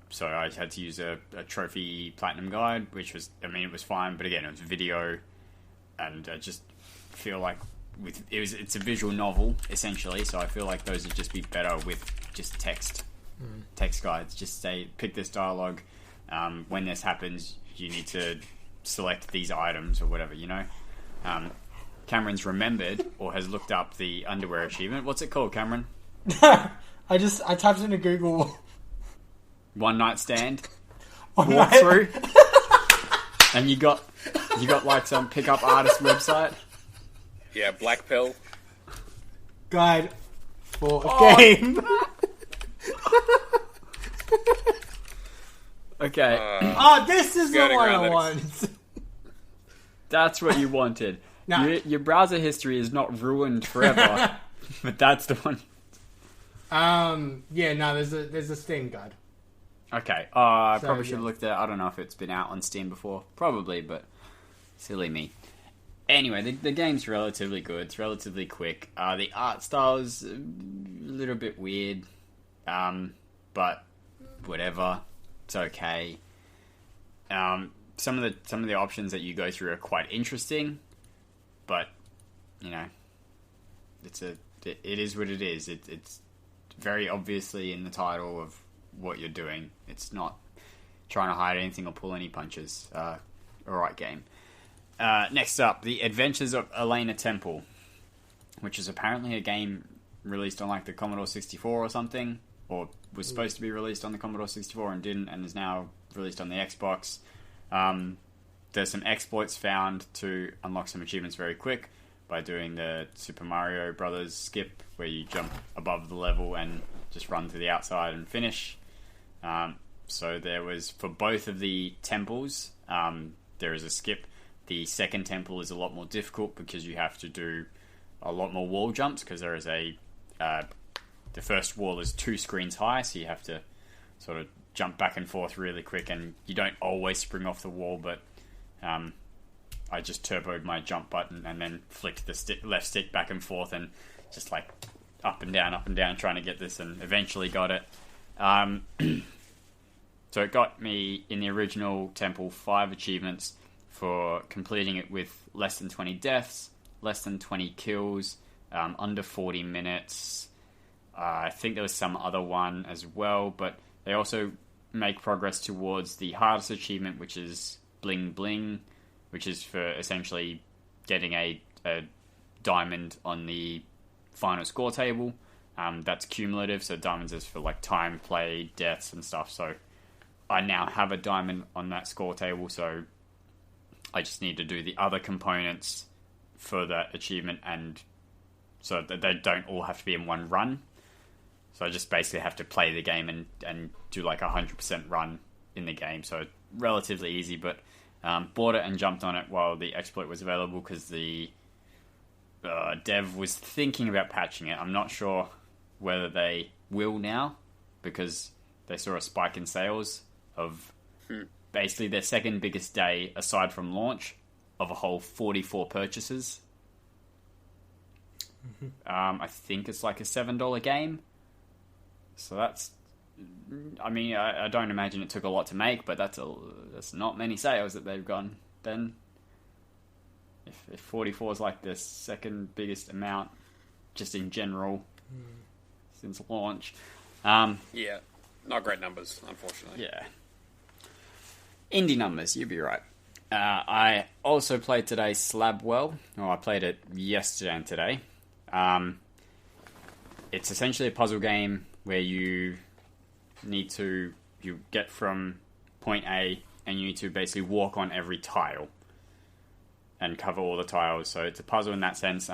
So I had to use a trophy platinum guide, which was, it was fine, but again, it was video, and I just feel like it's a visual novel, essentially, so I feel like those would just be better with just text guides. Just say, pick this dialogue, when this happens, you need to select these items, or whatever, Cameron's remembered, or has looked up the underwear achievement. What's it called, Cameron? I typed into Google... One night stand, walkthrough, and you got like some pickup artist website. Yeah, Black Pill. Guide for a game. Okay. This is the one I want. That's what you wanted. No. Your browser history is not ruined forever, but that's the one. There's a Steam guide. Okay. I probably should have looked at it. I don't know if it's been out on Steam before. Probably, but silly me. Anyway, the game's relatively good. It's relatively quick. The art style is a little bit weird. But whatever. It's okay. Some of the options that you go through are quite interesting, but it is what it is. It's very obviously in the title of what you're doing. It's not trying to hide anything or pull any punches. Alright game. Next up, The Adventures of Elena Temple, which is apparently a game released on like the Commodore 64 or something, or was supposed to be released on the Commodore 64 and didn't, and is now released on the Xbox. There's some exploits found to unlock some achievements very quick by doing the Super Mario Brothers skip, where you jump above the level and just run to the outside and finish. So there was, for both of the temples, there is a skip. The second temple is a lot more difficult because you have to do a lot more wall jumps, because there is the first wall is 2 screens high, so you have to sort of jump back and forth really quick, and you don't always spring off the wall, but I just turboed my jump button and then flicked the left stick back and forth and just like up and down trying to get this, and eventually got it. So it got me, in the original temple, 5 achievements for completing it with less than 20 deaths, less than 20 kills, under 40 minutes. I think there was some other one as well, but they also make progress towards the hardest achievement, which is Bling Bling, which is for essentially getting a diamond on the final score table. That's cumulative, so diamonds is for like time, play, deaths and stuff. So I now have a diamond on that score table, so I just need to do the other components for that achievement, and so that they don't all have to be in one run. So I just basically have to play the game and do like 100% run in the game. So relatively easy, but bought it and jumped on it while the exploit was available, because the dev was thinking about patching it. I'm not sure whether they will now, because they saw a spike in sales of basically their second biggest day, aside from launch, of a whole 44 purchases. I think it's like a $7 game. So that's... I mean, I don't imagine it took a lot to make, but that's not many sales that they've gone then. If 44 is like the second biggest amount, just in general, since launch. Yeah, not great numbers, unfortunately. Yeah. Indie numbers, you'd be right. I also played today Slabwell. Well, I played it yesterday and today. It's essentially a puzzle game where you get from point A and you need to basically walk on every tile and cover all the tiles. So it's a puzzle in that sense.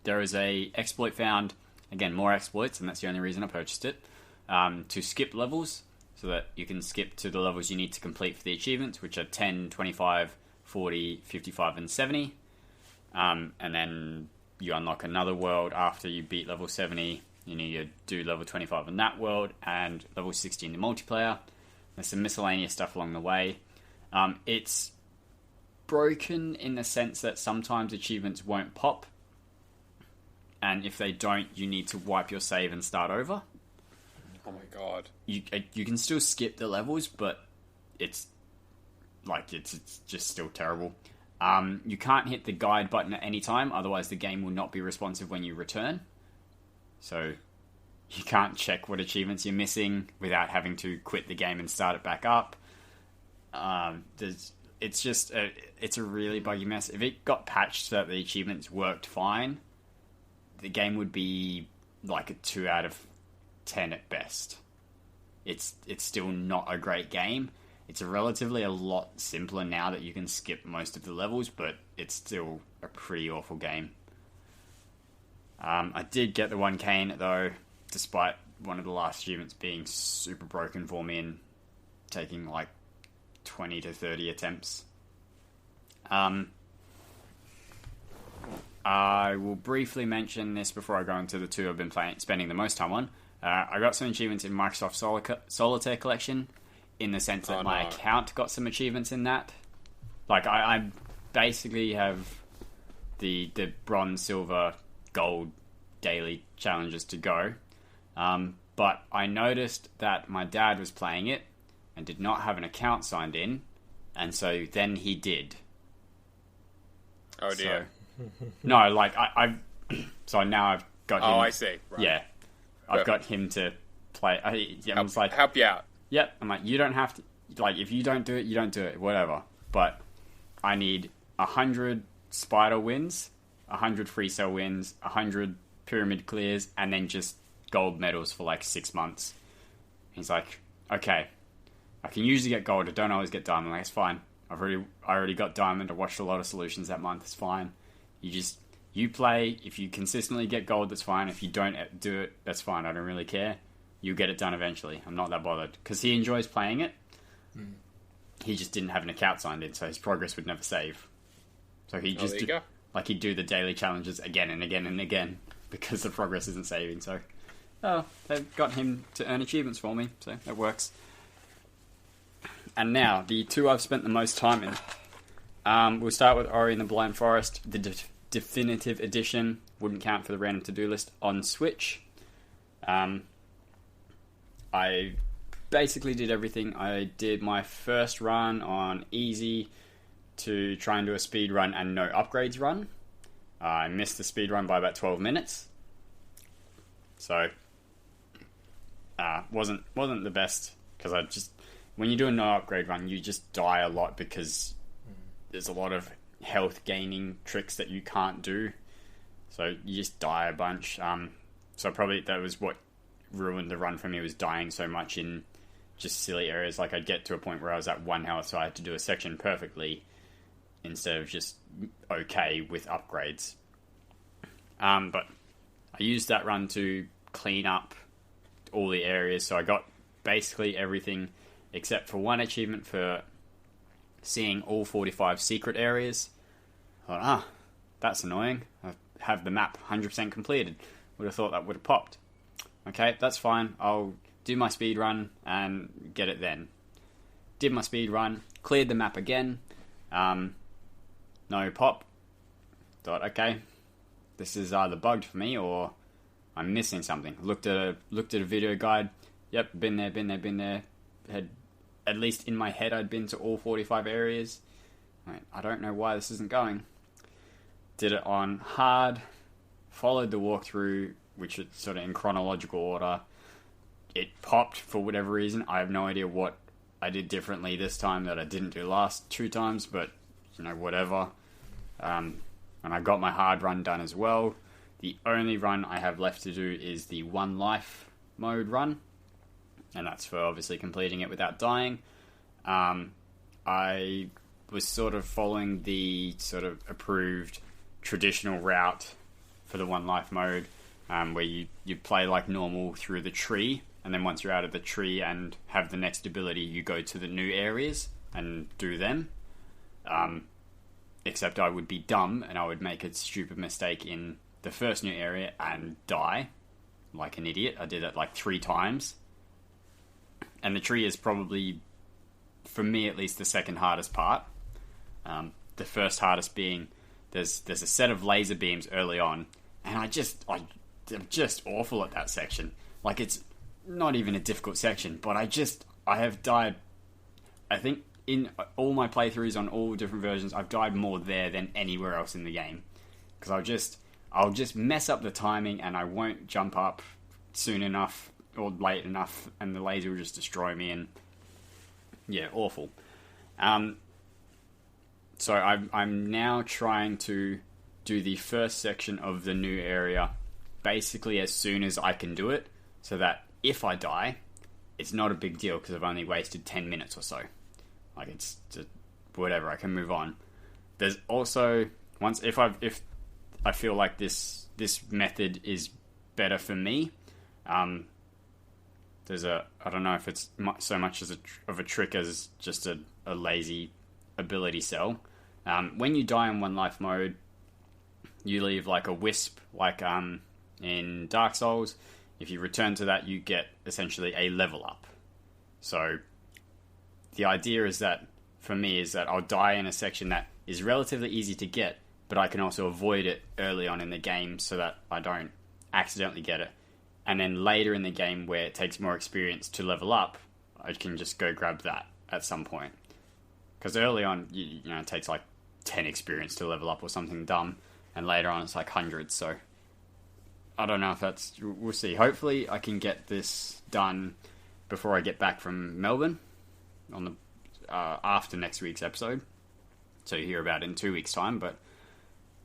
There is a exploit found, again, more exploits, and that's the only reason I purchased it, to skip levels, so that you can skip to the levels you need to complete for the achievements, which are 10, 25, 40, 55, and 70. And then you unlock another world after you beat level 70. You need to do level 25 in that world, and level 60 in the multiplayer. There's some miscellaneous stuff along the way. It's broken in the sense that sometimes achievements won't pop, and if they don't, you need to wipe your save and start over. Oh my god. You can still skip the levels, but it's just still terrible. You can't hit the guide button at any time, otherwise the game will not be responsive when you return. So you can't check what achievements you're missing without having to quit the game and start it back up. It's a really buggy mess. If it got patched so that the achievements worked fine, the game would be like a 2 out of 10 at best. It's still not a great game. It's relatively a lot simpler now that you can skip most of the levels, but it's still a pretty awful game. I did get the 1K in it though, despite one of the last achievements being super broken for me and taking like 20 to 30 attempts. I will briefly mention this before I go into the two I've been spending the most time on. I got some achievements in Microsoft Solitaire Collection, in the sense that my account got some achievements in that. Like, I basically have the bronze, silver, gold daily challenges to go. But I noticed that my dad was playing it and did not have an account signed in, and so then he did. Oh dear. No, like, so now I've got him. Oh, I see. Right. Yeah. I've got him to play. I'm just like, help you out. Yep. I'm like, you don't have to, like, if you don't do it, you don't do it, whatever. But I need 100 spider wins, 100 free cell wins, 100 pyramid clears, and then just gold medals for like 6 months. He's like, okay, I can usually get gold, I don't always get diamond. I'm like, it's fine. I already got diamond. I watched a lot of solutions that month. It's fine. You play. If you consistently get gold, that's fine. If you don't do it, that's fine. I don't really care. You'll get it done eventually. I'm not that bothered. Because he enjoys playing it. He just didn't have an account signed in, so his progress would never save. So he'd do the daily challenges again and again and again, because the progress isn't saving. So, they've got him to earn achievements for me, so that works. And now, the two I've spent the most time in. We'll start with Ori and the Blind Forest, the definitive edition. Wouldn't count for the random to-do list on Switch. I basically did everything. I did my first run on easy to try and do a speed run and no upgrades run. I missed the speed run by about 12 minutes. So, wasn't the best, because when you do a no upgrade run, you just die a lot because there's a lot of health gaining tricks that you can't do. So you just die a bunch. So probably that was what ruined the run for me, was dying so much in just silly areas. Like, I'd get to a point where I was at 1 health, so I had to do a section perfectly instead of just okay with upgrades. But I used that run to clean up all the areas, so I got basically everything except for one achievement for seeing all 45 secret areas. I thought, that's annoying. I have the map 100% completed. Would have thought that would have popped. Okay, that's fine. I'll do my speed run and get it then. Did my speed run, cleared the map again. No pop. Thought, okay, this is either bugged for me or I'm missing something. Looked at a video guide. Yep, been there. Had, at least in my head, I'd been to all 45 areas. I don't know why this isn't going. Did it on hard, followed the walkthrough, which is sort of in chronological order. It popped for whatever reason. I have no idea what I did differently this time that I didn't do last 2 times, but, whatever. And I got my hard run done as well. The only run I have left to do is the 1 life mode run, and that's for obviously completing it without dying. I was sort of following the sort of approved traditional route for the 1 life mode, where you play like normal through the tree, and then once you're out of the tree and have the next ability, you go to the new areas and do them. Except I would be dumb and I would make a stupid mistake in the first new area and die like an idiot. I did that like 3 times. And the tree is probably, for me at least, the second hardest part. The first hardest being there's a set of laser beams early on, and I'm just awful at that section. Like, it's not even a difficult section, but I have died, I think, in all my playthroughs on all different versions, I've died more there than anywhere else in the game. Because I'll just mess up the timing, and I won't jump up soon enough or late enough, and the laser will just destroy me, and yeah, awful. So I'm now trying to do the first section of the new area basically as soon as I can do it, so that if I die, it's not a big deal because I've only wasted 10 minutes or so. Like, it's just whatever, I can move on. There's also, if I feel like this method is better for me, there's I don't know if it's so much of a trick as just a lazy ability cell. When you die in 1 life mode, you leave like a wisp, like in Dark Souls. If you return to that, you get essentially a level up. So the idea is that, for me, is that I'll die in a section that is relatively easy to get, but I can also avoid it early on in the game so that I don't accidentally get it. And then later in the game, where it takes more experience to level up, I can just go grab that at some point. Because early on, it takes like 10 experience to level up or something dumb, and later on it's like hundreds, so I don't know if we'll see. Hopefully I can get this done before I get back from Melbourne on the after next week's episode, so you hear about it in 2 weeks' time. But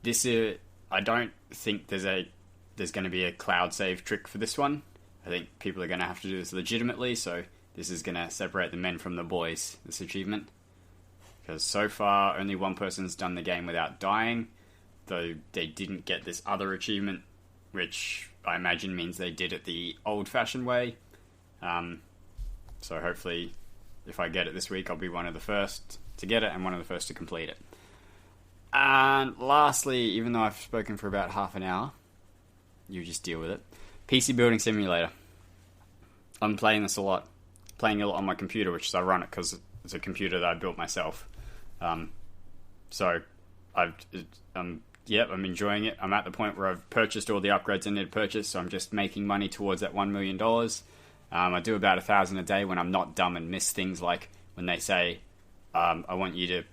this I don't think there's going to be a cloud save trick for this one. I think people are going to have to do this legitimately, so this is going to separate the men from the boys, this achievement. Because so far, only one person's done the game without dying, though they didn't get this other achievement, which I imagine means they did it the old-fashioned way. So hopefully, if I get it this week, I'll be one of the first to get it and one of the first to complete it. And lastly, even though I've spoken for about half an hour, you just deal with it. PC Building Simulator. I'm playing this a lot. Playing a lot on my computer, which is ironic because it's a computer that I built myself. So I'm enjoying it. I'm at the point where I've purchased all the upgrades I need to purchase, so I'm just making money towards that $1 million. I do about 1,000 a day when I'm not dumb and miss things like when they say, I want you to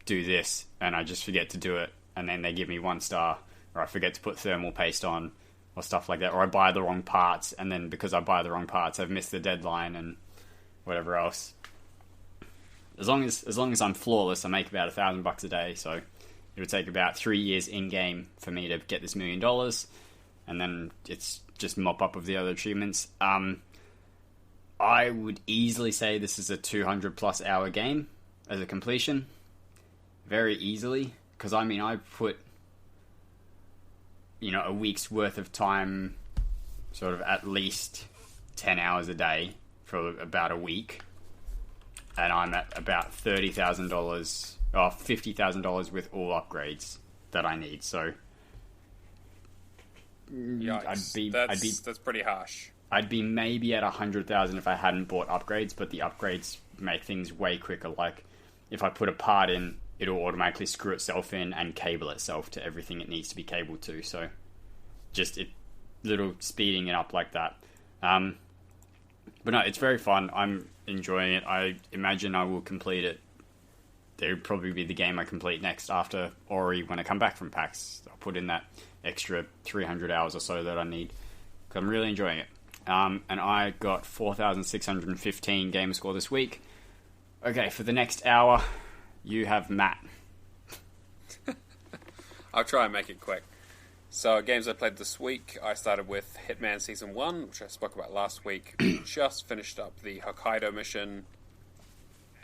do this, and I just forget to do it, and then they give me 1 star, or I forget to put thermal paste on, or stuff like that, or I buy the wrong parts, and then because I buy the wrong parts, I've missed the deadline, and whatever else. As long as I'm flawless, I make about $1,000 a day, so it would take about 3 years in-game for me to get this $1 million, and then it's just mop up of the other achievements. I would easily say this is a 200-plus hour game as a completion. Very easily, because I put a week's worth of time, sort of at least 10 hours a day for about a week, and I'm at about $30,000 or $50,000 with all upgrades that I need. So Yikes. That's pretty harsh. I'd be maybe at 100,000 if I hadn't bought upgrades, but the upgrades make things way quicker. Like, if I put a part in, it'll automatically screw itself in and cable itself to everything it needs to be cabled to. So, little speeding it up like that. But no, it's very fun. I'm enjoying it. I imagine I will complete it. It'll probably be the game I complete next after Ori when I come back from PAX. I'll put in that extra 300 hours or so that I need. Because I'm really enjoying it. And I got 4,615 Gamerscore this week. Okay, for the next hour, you have Matt. I'll try and make it quick. So, games I played this week, I started with Hitman Season 1, which I spoke about last week. Just finished up the Hokkaido mission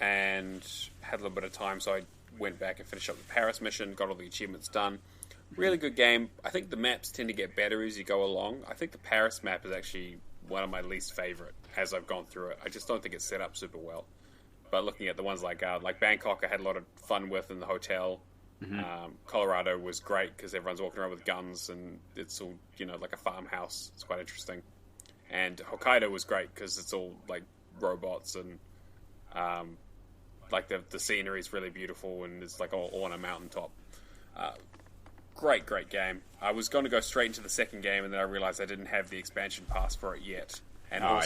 and had a little bit of time, so I went back and finished up the Paris mission, got all the achievements done. Really good game. I think the maps tend to get better as you go along. I think the Paris map is actually one of my least favorite as I've gone through it. I just don't think it's set up super well. But looking at the ones like Bangkok, I had a lot of fun with in the hotel. Colorado was great because everyone's walking around with guns and it's all, like a farmhouse. It's quite interesting. And Hokkaido was great because it's all like robots and like the scenery is really beautiful and it's like all on a mountaintop. Great game. I was going to go straight into the second game and then I realized I didn't have the expansion pass for it yet. And all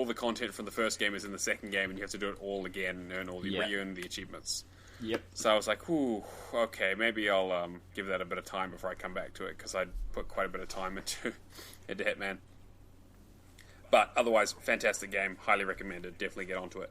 the content from the first game is in the second game and you have to do it all again and re-earn the achievements. Yep. So I was like, ooh, okay, maybe I'll give that a bit of time before I come back to it, because I'd put quite a bit of time into Hitman. But otherwise, fantastic game, highly recommended, definitely get onto it.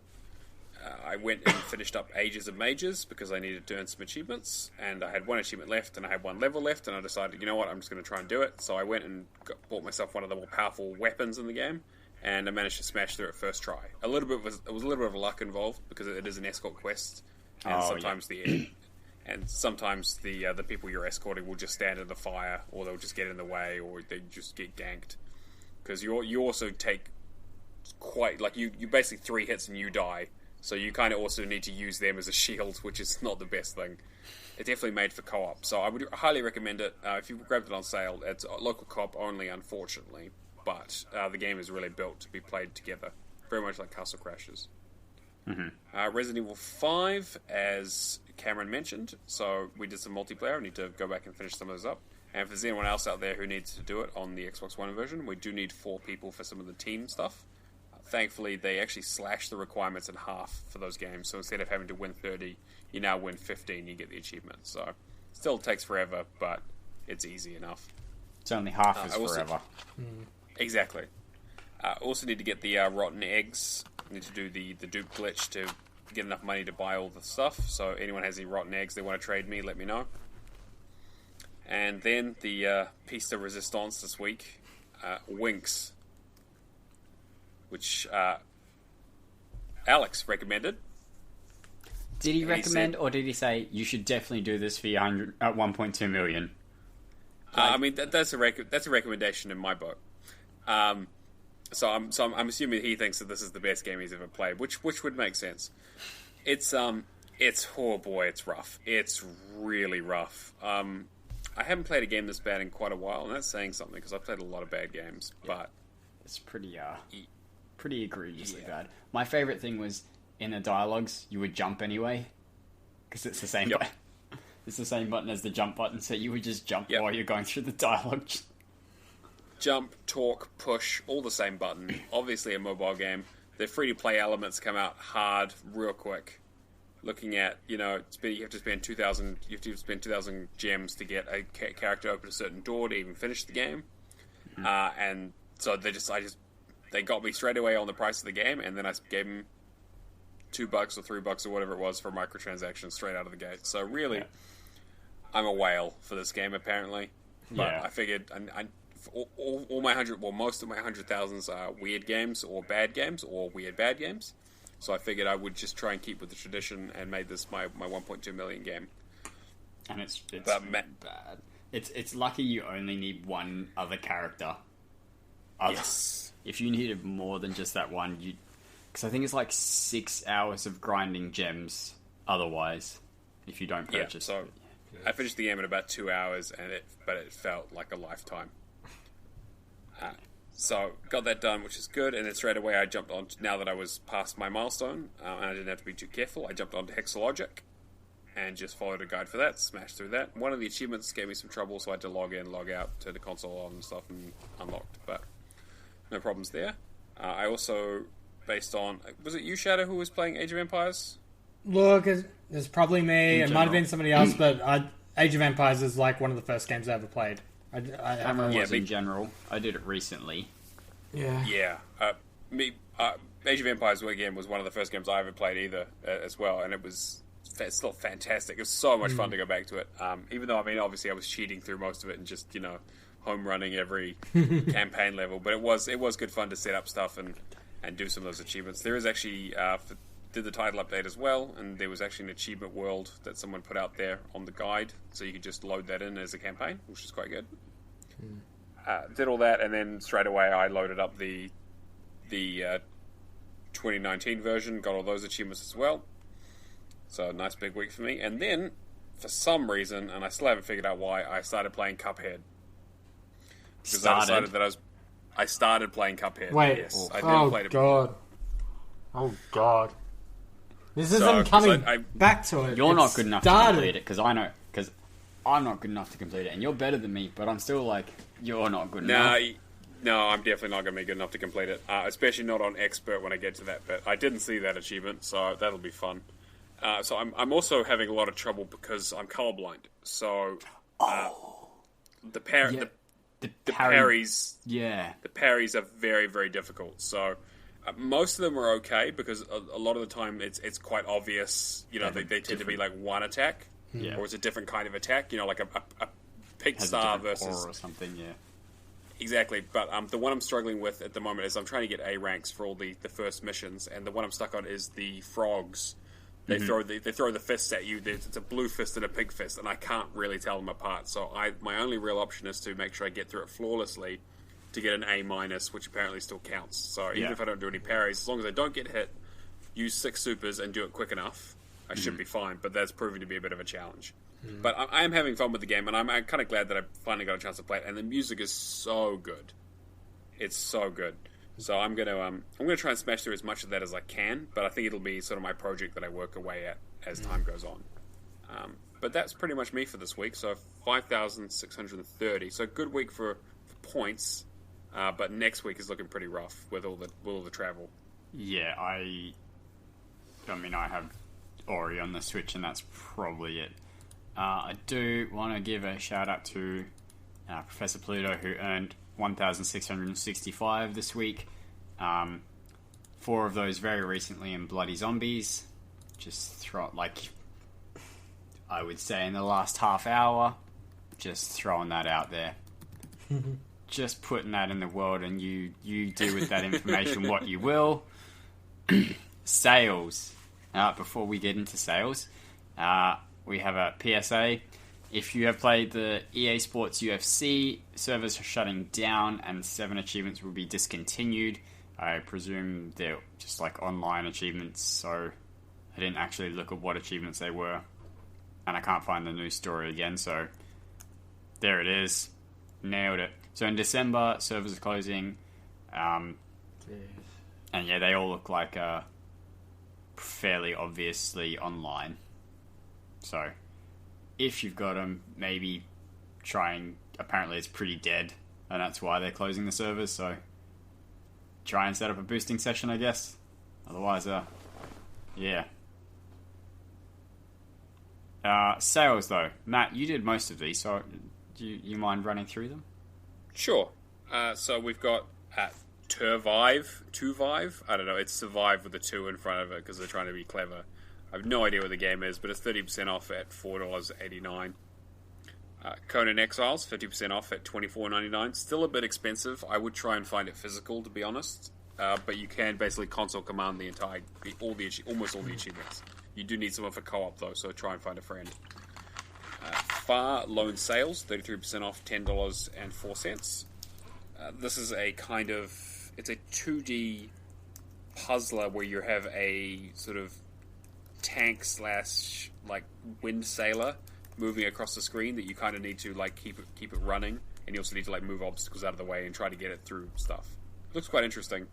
I went and finished up Ages of Mages, because I needed to earn some achievements, and I had one achievement left, and I had one level left, and I decided, you know what, I'm just going to try and do it. So I went and bought myself one of the more powerful weapons in the game, and I managed to smash through it first try. It was a little bit of luck involved, because it is an escort quest. And sometimes the people you're escorting will just stand in the fire, or they'll just get in the way, or they just get ganked. Because you also take quite you basically 3 hits and you die, so you kind of also need to use them as a shield, which is not the best thing. It's definitely made for co-op, so I would highly recommend it. If you grabbed it on sale, it's local co-op only, unfortunately, but the game is really built to be played together, very much like Castle Crashers. Resident Evil 5, as Cameron mentioned, so we did some multiplayer. I need to go back and finish some of those up. And if there's anyone else out there who needs to do it on the Xbox One version, we do need 4 people for some of the team stuff. Thankfully, they actually slashed the requirements in half for those games, so instead of having to win 30, you now win 15, you get the achievement. So, still takes forever, but it's easy enough. It's only half as forever. Exactly. Also need to get the rotten eggs. Need to do the dupe glitch to get enough money to buy all the stuff. So anyone has any rotten eggs they want to trade me, let me know. And then the piece de resistance this week, Winx, which Alex recommended. Did he recommend, or did he say you should definitely do this for your 1.2 million? I mean that's a recommendation in my book. So I'm assuming he thinks that this is the best game he's ever played, which would make sense. It's oh boy, it's rough. It's really rough. I haven't played a game this bad in quite a while, and that's saying something because I've played a lot of bad games. But it's pretty egregiously bad. My favorite thing was in the dialogues you would jump anyway because it's the same. Yep. It's the same button as the jump button, so you would just jump while you're going through the dialogue. Jump, talk, push, all the same button. Obviously a mobile game. The free-to-play elements come out hard, real quick. Looking at, you have to spend 2,000 gems to get a character open a certain door to even finish the game. And so they got me straight away on the price of the game, and then I gave them $2 or $3 or whatever it was for microtransactions straight out of the gate. So really, I'm a whale for this game apparently. But I figured most of my 100,000s are weird games or bad games or weird bad games. So I figured I would just try and keep with the tradition and made this my 1.2 million game. And it's bad. It's lucky you only need one other character. Yes. If you needed more than just that one, because I think it's like 6 hours of grinding gems otherwise if you don't purchase. So I finished the game in about 2 hours, but it felt like a lifetime. So got that done, which is good, and then straight away I jumped on, now that I was past my milestone, and I didn't have to be too careful, I jumped onto Hexalogic, and just followed a guide for that, smashed through that. One of the achievements gave me some trouble, so I had to log in, log out, turn the console on and stuff, and unlocked, but no problems there. I also, based on... Was it you, Shadow, who was playing Age of Empires? Look, it's probably me. It might have been general. somebody else, but Age of Empires is like one of the first games I ever played. I haven't... Was in general. I did it recently. Yeah. Yeah. Age of Empires, again, was one of the first games I ever played either, as well, and it's still fantastic. It was so much fun to go back to it. Even though, I mean, obviously I was cheating through most of it and just, home running every campaign level, but it was good fun to set up stuff and do some of those achievements. There is actually did the title update as well, and there was actually an achievement world that someone put out there on the guide, so you could just load that in as a campaign, which is quite good. Did all that, and then straight away I loaded up the 2019 version, got all those achievements as well. So a nice big week for me. And then, for some reason, and I still haven't figured out why, I started playing Cuphead. Because I decided that I started playing Cuphead. Wait. Yes, I never played it before. Oh, God. This isn't coming back to it. You're not good enough to complete it, because I'm not good enough to complete it, and you're better than me, but I'm still like, you're not good enough. No, I'm definitely not going to be good enough to complete it, especially not on Expert when I get to that bit. I didn't see that achievement, so that'll be fun. So I'm also having a lot of trouble because I'm colorblind. So the parries, the parries are very, very difficult. So most of them are okay because a lot of the time it's quite obvious. They tend to be like one attack, or it's a different kind of attack. Like a Pixar versus or something. Yeah. Exactly, but the one I'm struggling with at the moment is I'm trying to get A ranks for all the first missions, and the one I'm stuck on is the frogs. They throw the fists at you. It's a blue fist and a pink fist, and I can't really tell them apart. So my only real option is to make sure I get through it flawlessly to get an A-, which apparently still counts. So even if I don't do any parries, as long as I don't get hit, use 6 supers and do it quick enough, I should be fine. But that's proving to be a bit of a challenge. But I am having fun with the game, and I'm kind of glad that I finally got a chance to play it. And the music is so good; it's so good. So I'm gonna try and smash through as much of that as I can. But I think it'll be sort of my project that I work away at as time goes on. But that's pretty much me for this week. So 5,630. So good week for points. But next week is looking pretty rough with all the travel. Yeah, I mean, I have Ori on the Switch, and that's probably it. I do want to give a shout out to Professor Pluto, who earned 1,665 this week. 4 of those very recently in Bloody Zombies. Just I would say in the last half hour. Just throwing that out there. Just putting that in the world, and you do with that information what you will. Sales. Before we get into sales, we have a PSA. If you have played the EA Sports UFC, servers are shutting down and 7 achievements will be discontinued. I presume they're just like online achievements, so I didn't actually look at what achievements they were. And I can't find the news story again, so there it is. Nailed it. So in December, servers are closing. And yeah, they all look like fairly obviously online. So if you've got them, maybe try and... Apparently it's pretty dead, and that's why they're closing the servers, so try and set up a boosting session, I guess. Otherwise, yeah. Sales, though. Matt, you did most of these, so do you mind running through them? Sure. So we've got Tuvive. I don't know, it's Survive with a 2 in front of it because they're trying to be clever. I have no idea what the game is, but it's 30% off at $4.89. Conan Exiles, 50% off at $24.99. Still a bit expensive. I would try and find it physical, to be honest. But you can basically console command almost all the achievements. You do need someone for co-op, though, so try and find a friend. Far Lone Sales, 33% off, $10.04. This is a kind of... It's a 2D puzzler where you have a sort of tank / like wind sailor moving across the screen that you kind of need to like keep it running, and you also need to like move obstacles out of the way and try to get it through stuff. Looks quite interesting.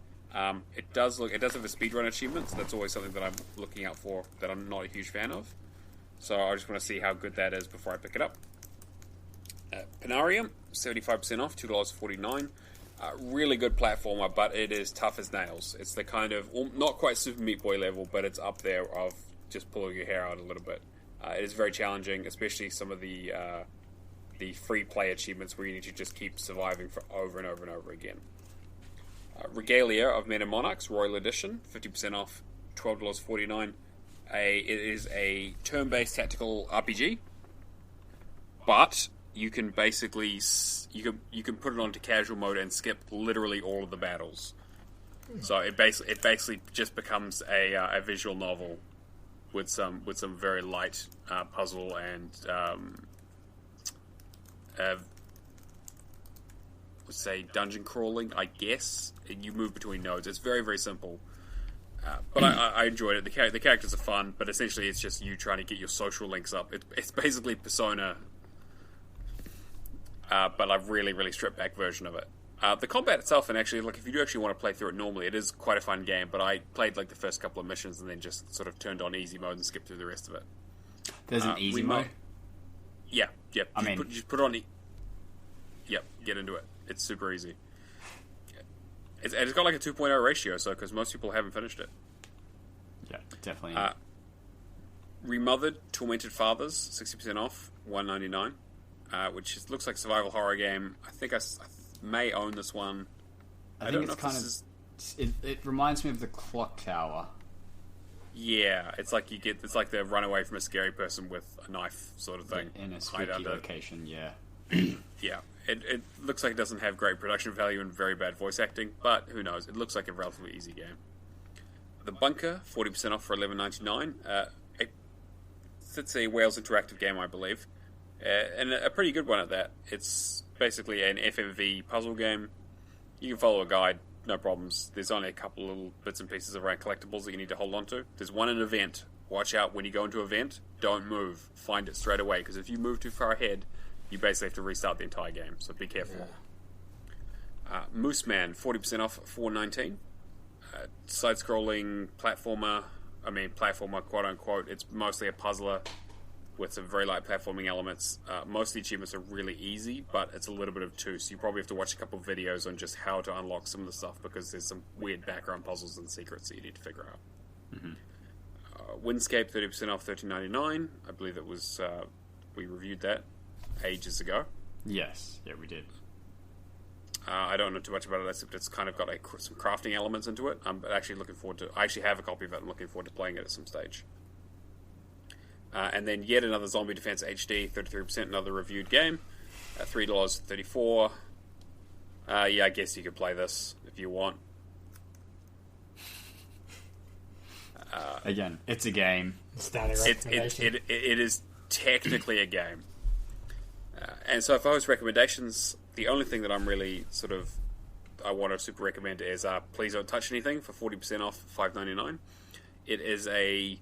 It does have a speedrun achievement, so that's always something that I'm looking out for that I'm not a huge fan of. So I just want to see how good that is before I pick it up. Panarium, 75% off, $2.49. Really good platformer, but it is tough as nails. It's the kind of, not quite Super Meat Boy level, but it's up there of just pulling your hair out a little bit. It is very challenging, especially some of the free play achievements where you need to just keep surviving for over and over and over again. Regalia of Men and Monarchs, Royal Edition, 50% off, $12.49. It is a turn-based tactical RPG, but you can basically you can put it onto casual mode and skip literally all of the battles. So it basically just becomes a visual novel with some very light puzzle and say dungeon crawling, I guess. You move between nodes. It's very, very simple. But I enjoyed it. The characters are fun, but essentially it's just you trying to get your social links up. It's basically Persona, but a really, really stripped back version of it. The combat itself, and actually, if you do actually want to play through it normally, it is quite a fun game, but I played the first couple of missions and then just sort of turned on easy mode and skipped through the rest of it. There's an easy mode? Yeah. Just put it on... Yep, get into it. It's super easy. It's got a 2.0 ratio, so because most people haven't finished it. Yeah, definitely. Remothered Tormented Fathers, 60% off, $1.99, which looks like a survival horror game. I think I may own this one. I think it's it reminds me of the Clock Tower. Yeah, it's like the run away from a scary person with a knife sort of thing. In a spooky location, yeah. Yeah, it looks like it doesn't have great production value and very bad voice acting, but who knows? It looks like a relatively easy game. The Bunker, 40% off for $11.99. It's a Wales Interactive game, I believe, and a pretty good one at that. It's basically an FMV puzzle game. You can follow a guide, no problems. There's only a couple little bits and pieces around collectibles that you need to hold on to. There's one in event. Watch out when you go into an event. Don't move. Find it straight away, because if you move too far ahead, you basically have to restart the entire game, so be careful. Yeah. Moose Man, 40% off, $4.19. Side-scrolling platformer, quote-unquote. It's mostly a puzzler with some very light platforming elements. Most of the achievements are really easy, but it's a little bit of two, so you probably have to watch a couple of videos on just how to unlock some of the stuff, because there's some weird background puzzles and secrets that you need to figure out. Mm-hmm. Windscape, 30% off, $13.99. I believe it was... we reviewed that ages ago. Yes, yeah, we did. I don't know too much about it, except it's kind of got some crafting elements into it. I'm actually looking forward to... I actually have a copy of it. I'm looking forward to playing it at some stage. And then yet another Zombie Defense HD, 33%, another reviewed game, $3.34. Yeah, I guess you could play this if you want. Again, it's a game. Standard recommendation. It is technically a game. And so if I was recommendations, the only thing that I'm really I want to super recommend is Please Don't Touch Anything for 40% off, $5.99. It is a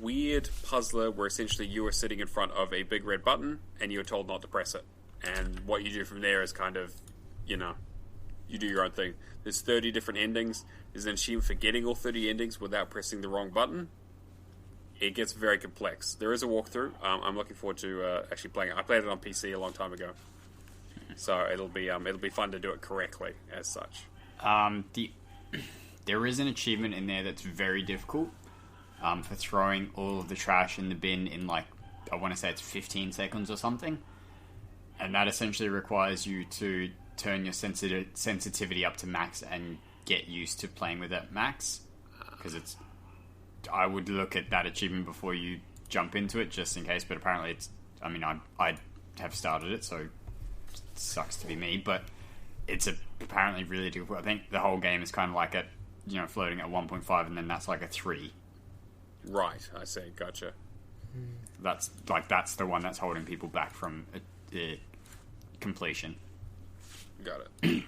weird puzzler where essentially you are sitting in front of a big red button and you're told not to press it. And what you do from there is kind of, you do your own thing. There's 30 different endings. There's an achievement for getting all 30 endings without pressing the wrong button. It gets very complex. There is a walkthrough. I'm looking forward to actually playing it. I played it on PC a long time ago, so it'll be fun to do it correctly as such. There is an achievement in there that's very difficult for throwing all of the trash in the bin in I want to say it's 15 seconds or something, and that essentially requires you to turn your sensitivity up to max and get used to playing with it at max, because it's... I would look at that achievement before you jump into it, just in case, but apparently it's... I have started it, so it sucks to be me, but it's apparently really difficult. I think the whole game is kind of floating at 1.5, and then that's a 3. Right, I see, gotcha. That's the one that's holding people back from completion. Got it.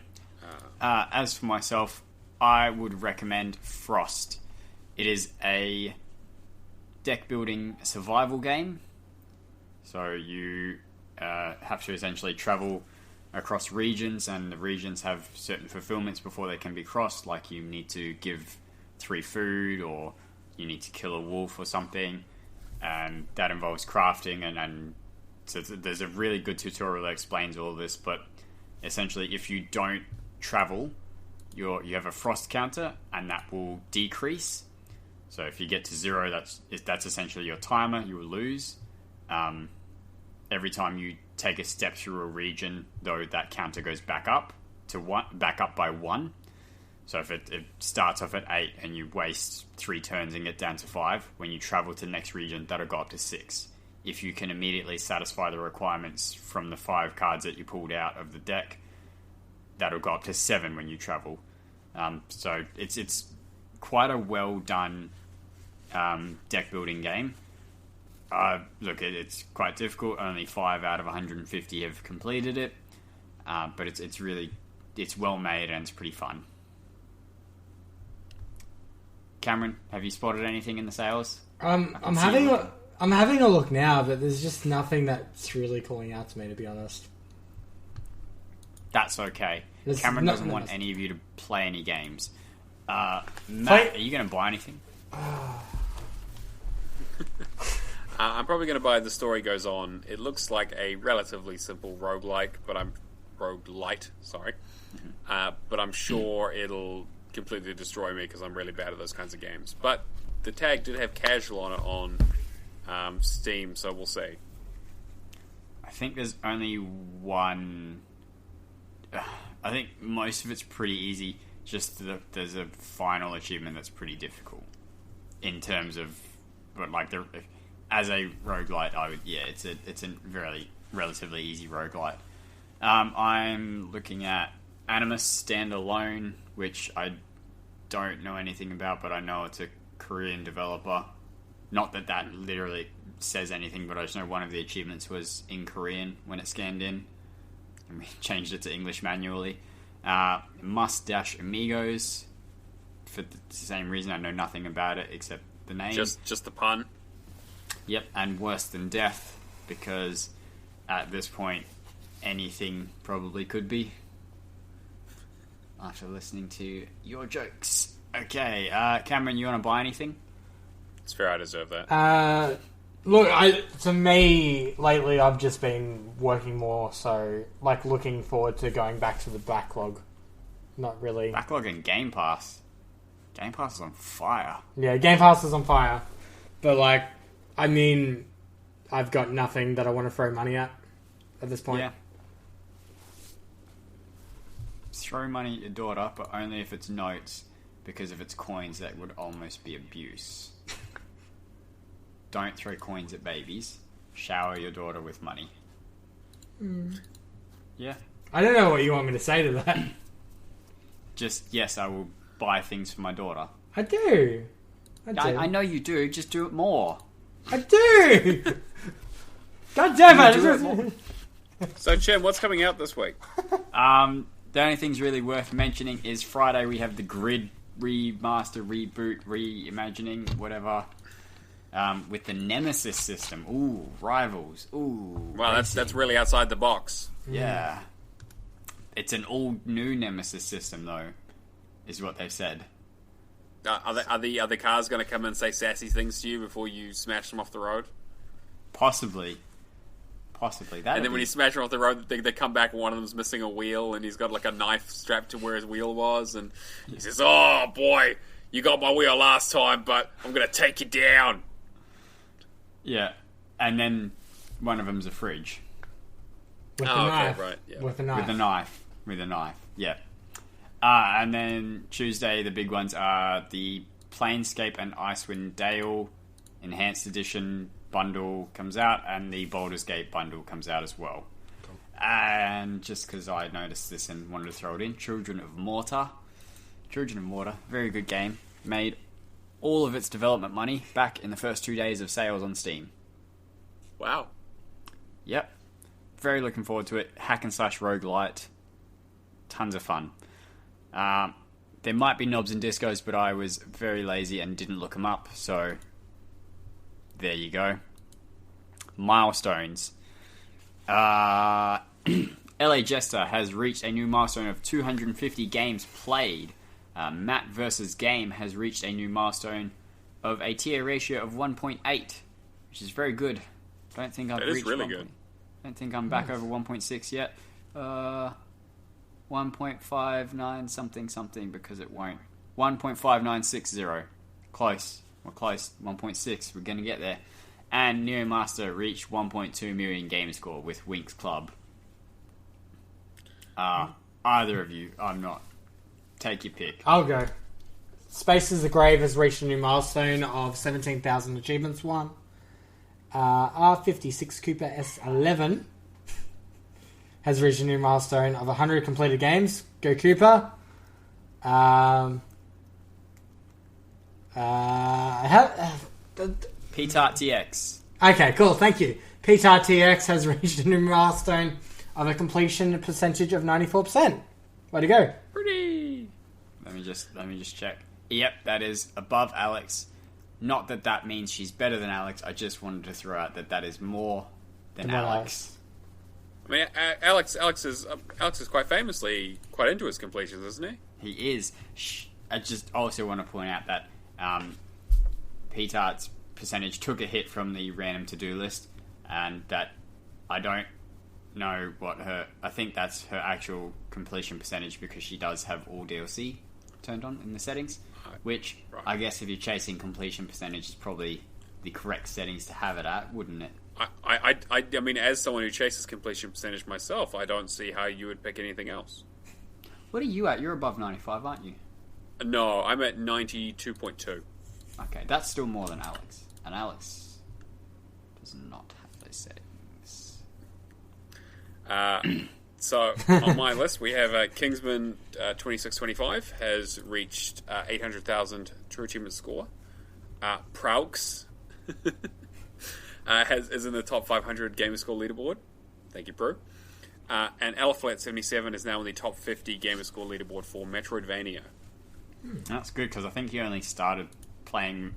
As for myself, I would recommend Frost. It is a deck-building survival game. So you have to essentially travel across regions, and the regions have certain fulfillments before they can be crossed, like you need to give 3 food, or you need to kill a wolf or something. and that involves crafting, and so there's a really good tutorial that explains all of this. But essentially, if you don't travel, you have a frost counter, and that will decrease. So if you get to 0, that's essentially your timer. You will lose. Every time you take a step through a region, though, that counter goes back up to 1, back up by 1. So if it starts off at 8 and you waste 3 turns and get down to 5, when you travel to the next region, that'll go up to 6. If you can immediately satisfy the requirements from the 5 cards that you pulled out of the deck, that'll go up to 7 when you travel. So it's quite a well done deck building game. Look, it's quite difficult. Only 5 out of 150 have completed it, but it's well made and it's pretty fun. Cameron, have you spotted anything in the sales? I'm having a look now, but there's just nothing that's really calling out to me, to be honest. That's okay. Cameron doesn't want any of you to play any games. Matt, are you going to buy anything? I'm probably going to buy The Story Goes On. It looks like a relatively simple roguelike, but roguelite, sorry. But I'm sure it'll completely destroy me because I'm really bad at those kinds of games. But the tag did have casual on it on Steam, so we'll see. I think there's only one. I think most of it's pretty easy. Just there's a final achievement that's pretty difficult in terms of, but like as a roguelite, it's a very relatively easy roguelite. I'm looking at Animus Standalone, which I don't know anything about, but I know it's a Korean developer. Not that literally says anything, but I just know one of the achievements was in Korean when it scanned in, and we changed it to English manually. Mustache Amigos, for the same reason. I know nothing about it except the name. Just the pun. Yep, and Worse Than Death, because at this point anything probably could be, after listening to your jokes. Okay, Cameron, you want to buy anything? It's fair, I deserve that. Look, to me, lately I've just been working more, so, like, looking forward to going back to the backlog. Not really. Backlog and Game Pass. Game Pass is on fire. Yeah, Game Pass is on fire. But, like, I mean, I've got nothing that I want to throw money at this point. Yeah. Throw money at your daughter, but only if it's notes, because if it's coins, that would almost be abuse. Don't throw coins at babies. Shower your daughter with money. Yeah. I don't know what you want me to say to that. Just, yes, I will buy things for my daughter. I do. I know you do, just do it more. I do! God damn it! So, Chem, what's coming out this week? The only things really worth mentioning is Friday we have the Grid remaster, reboot, reimagining, whatever. With the Nemesis system. Ooh, Rivals. Ooh. Well, that's really outside the box. Yeah. It's an all new Nemesis system, though, is what they've said. Are the cars going to come and say sassy things to you before you smash them off the road? Possibly. And then when you smash them off the road, they come back and one of them's missing a wheel and he's got like a knife strapped to where his wheel was, and he says, "Oh boy, you got my wheel last time, but I'm going to take you down." Yeah, and then one of them's a fridge. With a knife. Okay, right. Yeah. With a knife. Yeah. And then Tuesday, the big ones are the Planescape and Icewind Dale Enhanced Edition bundle comes out, and the Baldur's Gate bundle comes out as well. Cool. And just because I noticed this and wanted to throw it in, Children of Mortar, very good game. Made all of its development money back in the first 2 days of sales on Steam. Wow. Yep. Very looking forward to it. Hack and slash roguelite. Tons of fun. There might be knobs and discos, but I was very lazy and didn't look them up, so there you go. Milestones. LA Jester has reached a new milestone of 250 games played. Matt vs. Game has reached a new milestone of a tier ratio of 1.8. which is very good. Don't think I've That is reached really 1. good. Don't think I'm back over 1.6 yet. 1.59 something because it won't. 1.5960. Close. We're close. 1.6. We're going to get there. And Neomaster reached 1.2 million Gamerscore with Winx Club. Either of you, I'm not. Take your pick. I'll go. Space is the Grave has reached a new milestone of 17,000 achievements won. R56 Cooper S11 has reached a new milestone of 100 completed games. Go Cooper. P-Tart TX. Okay, cool. Thank you. P-Tart TX has reached a new milestone of a completion percentage of 94%. Way to go. Pretty. Let me just check. Yep, that is above Alex. Not that that means she's better than Alex. I just wanted to throw out that that is more than Alex. I mean, Alex is quite famously quite into his completions, isn't he? He is. I just also want to point out that P-Tart's percentage took a hit from the random to-do list, and that I don't know what her... I think that's her actual completion percentage because she does have all DLC turned on in the settings, which I guess if you're chasing completion percentage is probably the correct settings to have it at, wouldn't it? I mean, as someone who chases completion percentage myself, I don't see how you would pick anything else. What are you at? You're above 95, aren't you? No, I'm at 92.2. Okay, that's still more than Alex. And Alex does not have those settings. So, on my list, we have Kingsman 2625 has reached 800,000 True Achievement score. Praux is in the top 500 Gamerscore leaderboard. Thank you, Pro. And Elflet77 is now in the top 50 Gamerscore leaderboard for Metroidvania. That's good, because I think he only started playing,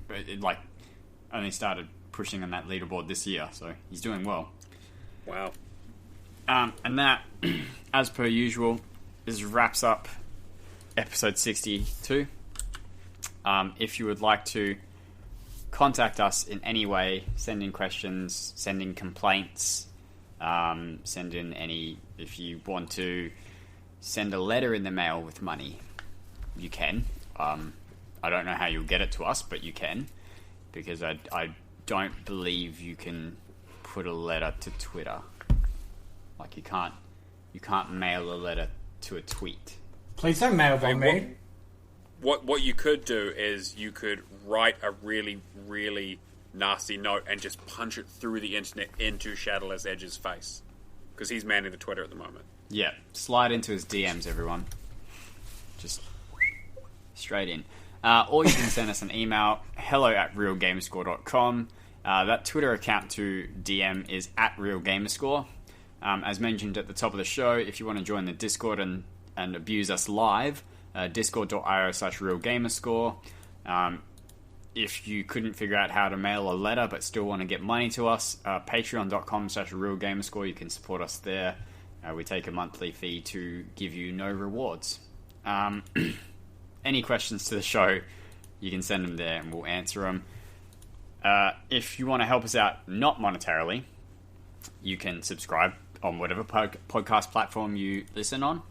only started pushing on that leaderboard this year, so he's doing well. Wow. And that, as per usual, this wraps up episode 62. If you would like to contact us in any way, send in questions, send in complaints, send in any... If you want to send a letter in the mail with money, you can. I don't know how you'll get it to us, but you can. Because I don't believe you can put a letter to Twitter. Like, you can't mail a letter to a tweet. Please don't mail by me. What you could do is you could write a really, really nasty note and just punch it through the internet into ShadowlessEdge's face. Because he's manning the Twitter at the moment. Yeah, slide into his DMs, everyone. Just straight in. Or you can send us an email, hello@realgamerscore.com. That Twitter account to DM is @realgamerscore. As mentioned at the top of the show, if you want to join the Discord and abuse us live, discord.io/realgamerscore. If you couldn't figure out how to mail a letter but still want to get money to us, patreon.com/realgamerscore. You can support us there. We take a monthly fee to give you no rewards. Any questions to the show, you can send them there and we'll answer them. If you want to help us out not monetarily, you can subscribe on whatever podcast platform you listen on,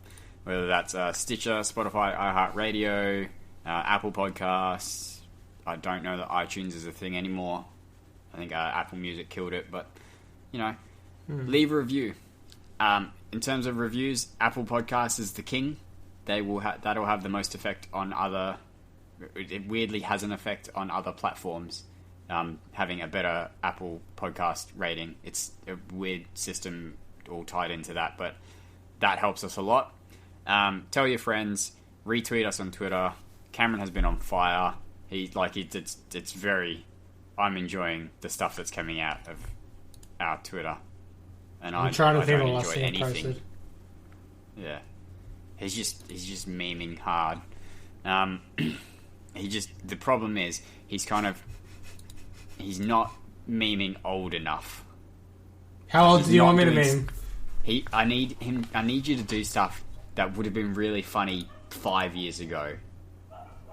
whether that's Stitcher, Spotify, iHeartRadio, Apple Podcasts. I don't know that iTunes is a thing anymore. I think Apple Music killed it, but, leave a review. In terms of reviews, Apple Podcasts is the king. That'll have the most effect on other... It weirdly has an effect on other platforms. Having a better Apple podcast rating. It's a weird system all tied into that, but that helps us a lot. Tell your friends, retweet us on Twitter. Cameron has been on fire. It's very... I'm enjoying the stuff that's coming out of our Twitter, and I don't enjoy anything. Yeah, he's just memeing hard. The problem is he's not memeing old enough. How old do you want me to meme? I need you to do stuff that would have been really funny 5 years ago,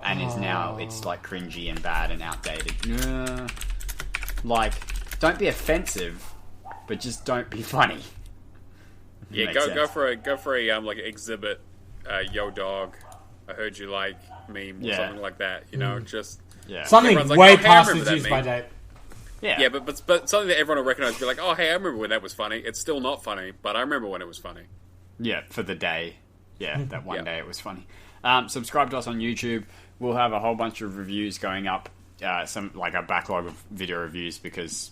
and is now it's like cringy and bad and outdated. Like don't be offensive, but just don't be funny. Yeah, Makes go sense. for a like exhibit, yo dog, I heard you like meme or something like that. You know, just Something everyone's like, way "Oh, hey, I past remember its that use by meme." date. Yeah, but something that everyone will recognize. Be like, oh, hey, I remember when that was funny. It's still not funny, but I remember when it was funny. yeah, for the day. Yeah, that one Yeah. day it was funny. Subscribe to us on YouTube. We'll have a whole bunch of reviews going up. Some like a backlog of video reviews because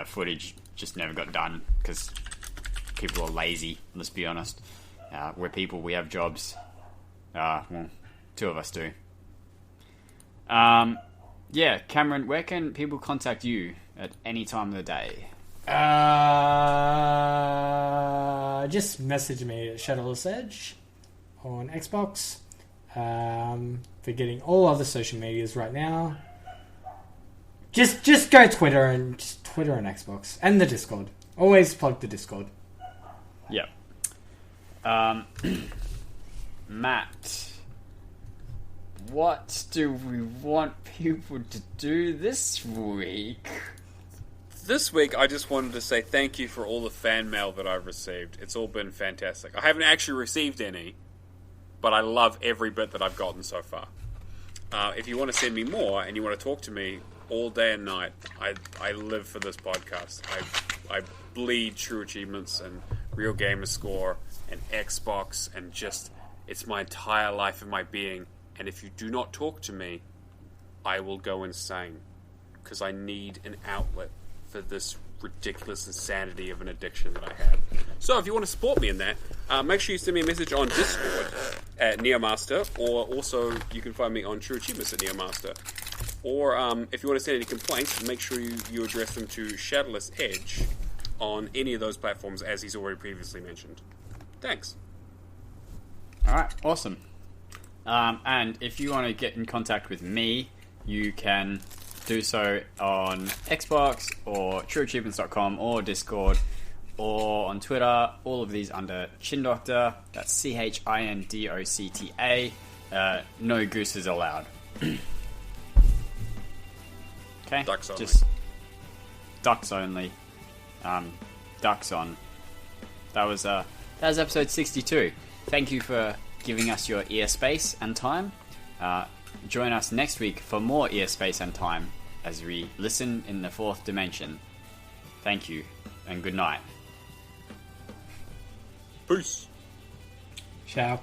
footage just never got done because people are lazy. Let's be honest. We're people. We have jobs. Well, two of us do. Yeah, Cameron, where can people contact you at any time of the day? Just message me at ShadowlessEdge on Xbox. Forgetting all other social medias right now. Just go Twitter and Xbox and the Discord. Always plug the Discord. Yep. Matt, what do we want people to do this week? This week, I just wanted to say thank you for all the fan mail that I've received. It's all been fantastic. I haven't actually received any, but I love every bit that I've gotten so far. If you want to send me more and you want to talk to me all day and night, I live for this podcast. I bleed True Achievements and Real Gamerscore and Xbox and just, it's my entire life and my being. And if you do not talk to me, I will go insane because I need an outlet for this ridiculous insanity of an addiction that I have. So if you want to support me in that, make sure you send me a message on Discord at Neomaster, or also you can find me on True Achievements at Neomaster. Or if you want to send any complaints, make sure you address them to ShadowlessEdge on any of those platforms, as he's already previously mentioned. Thanks. Alright, awesome. And if you want to get in contact with me, you can do so on Xbox or trueachievements.com or Discord or on Twitter. All of these under ChinDocta. That's ChinDocta. No gooses allowed. Okay? Ducks only. Just ducks only. Ducks on. That was episode 62. Thank you for giving us your ear space and time. Join us next week for more ear space and time as we listen in the fourth dimension. Thank you, and good night. Peace. Ciao.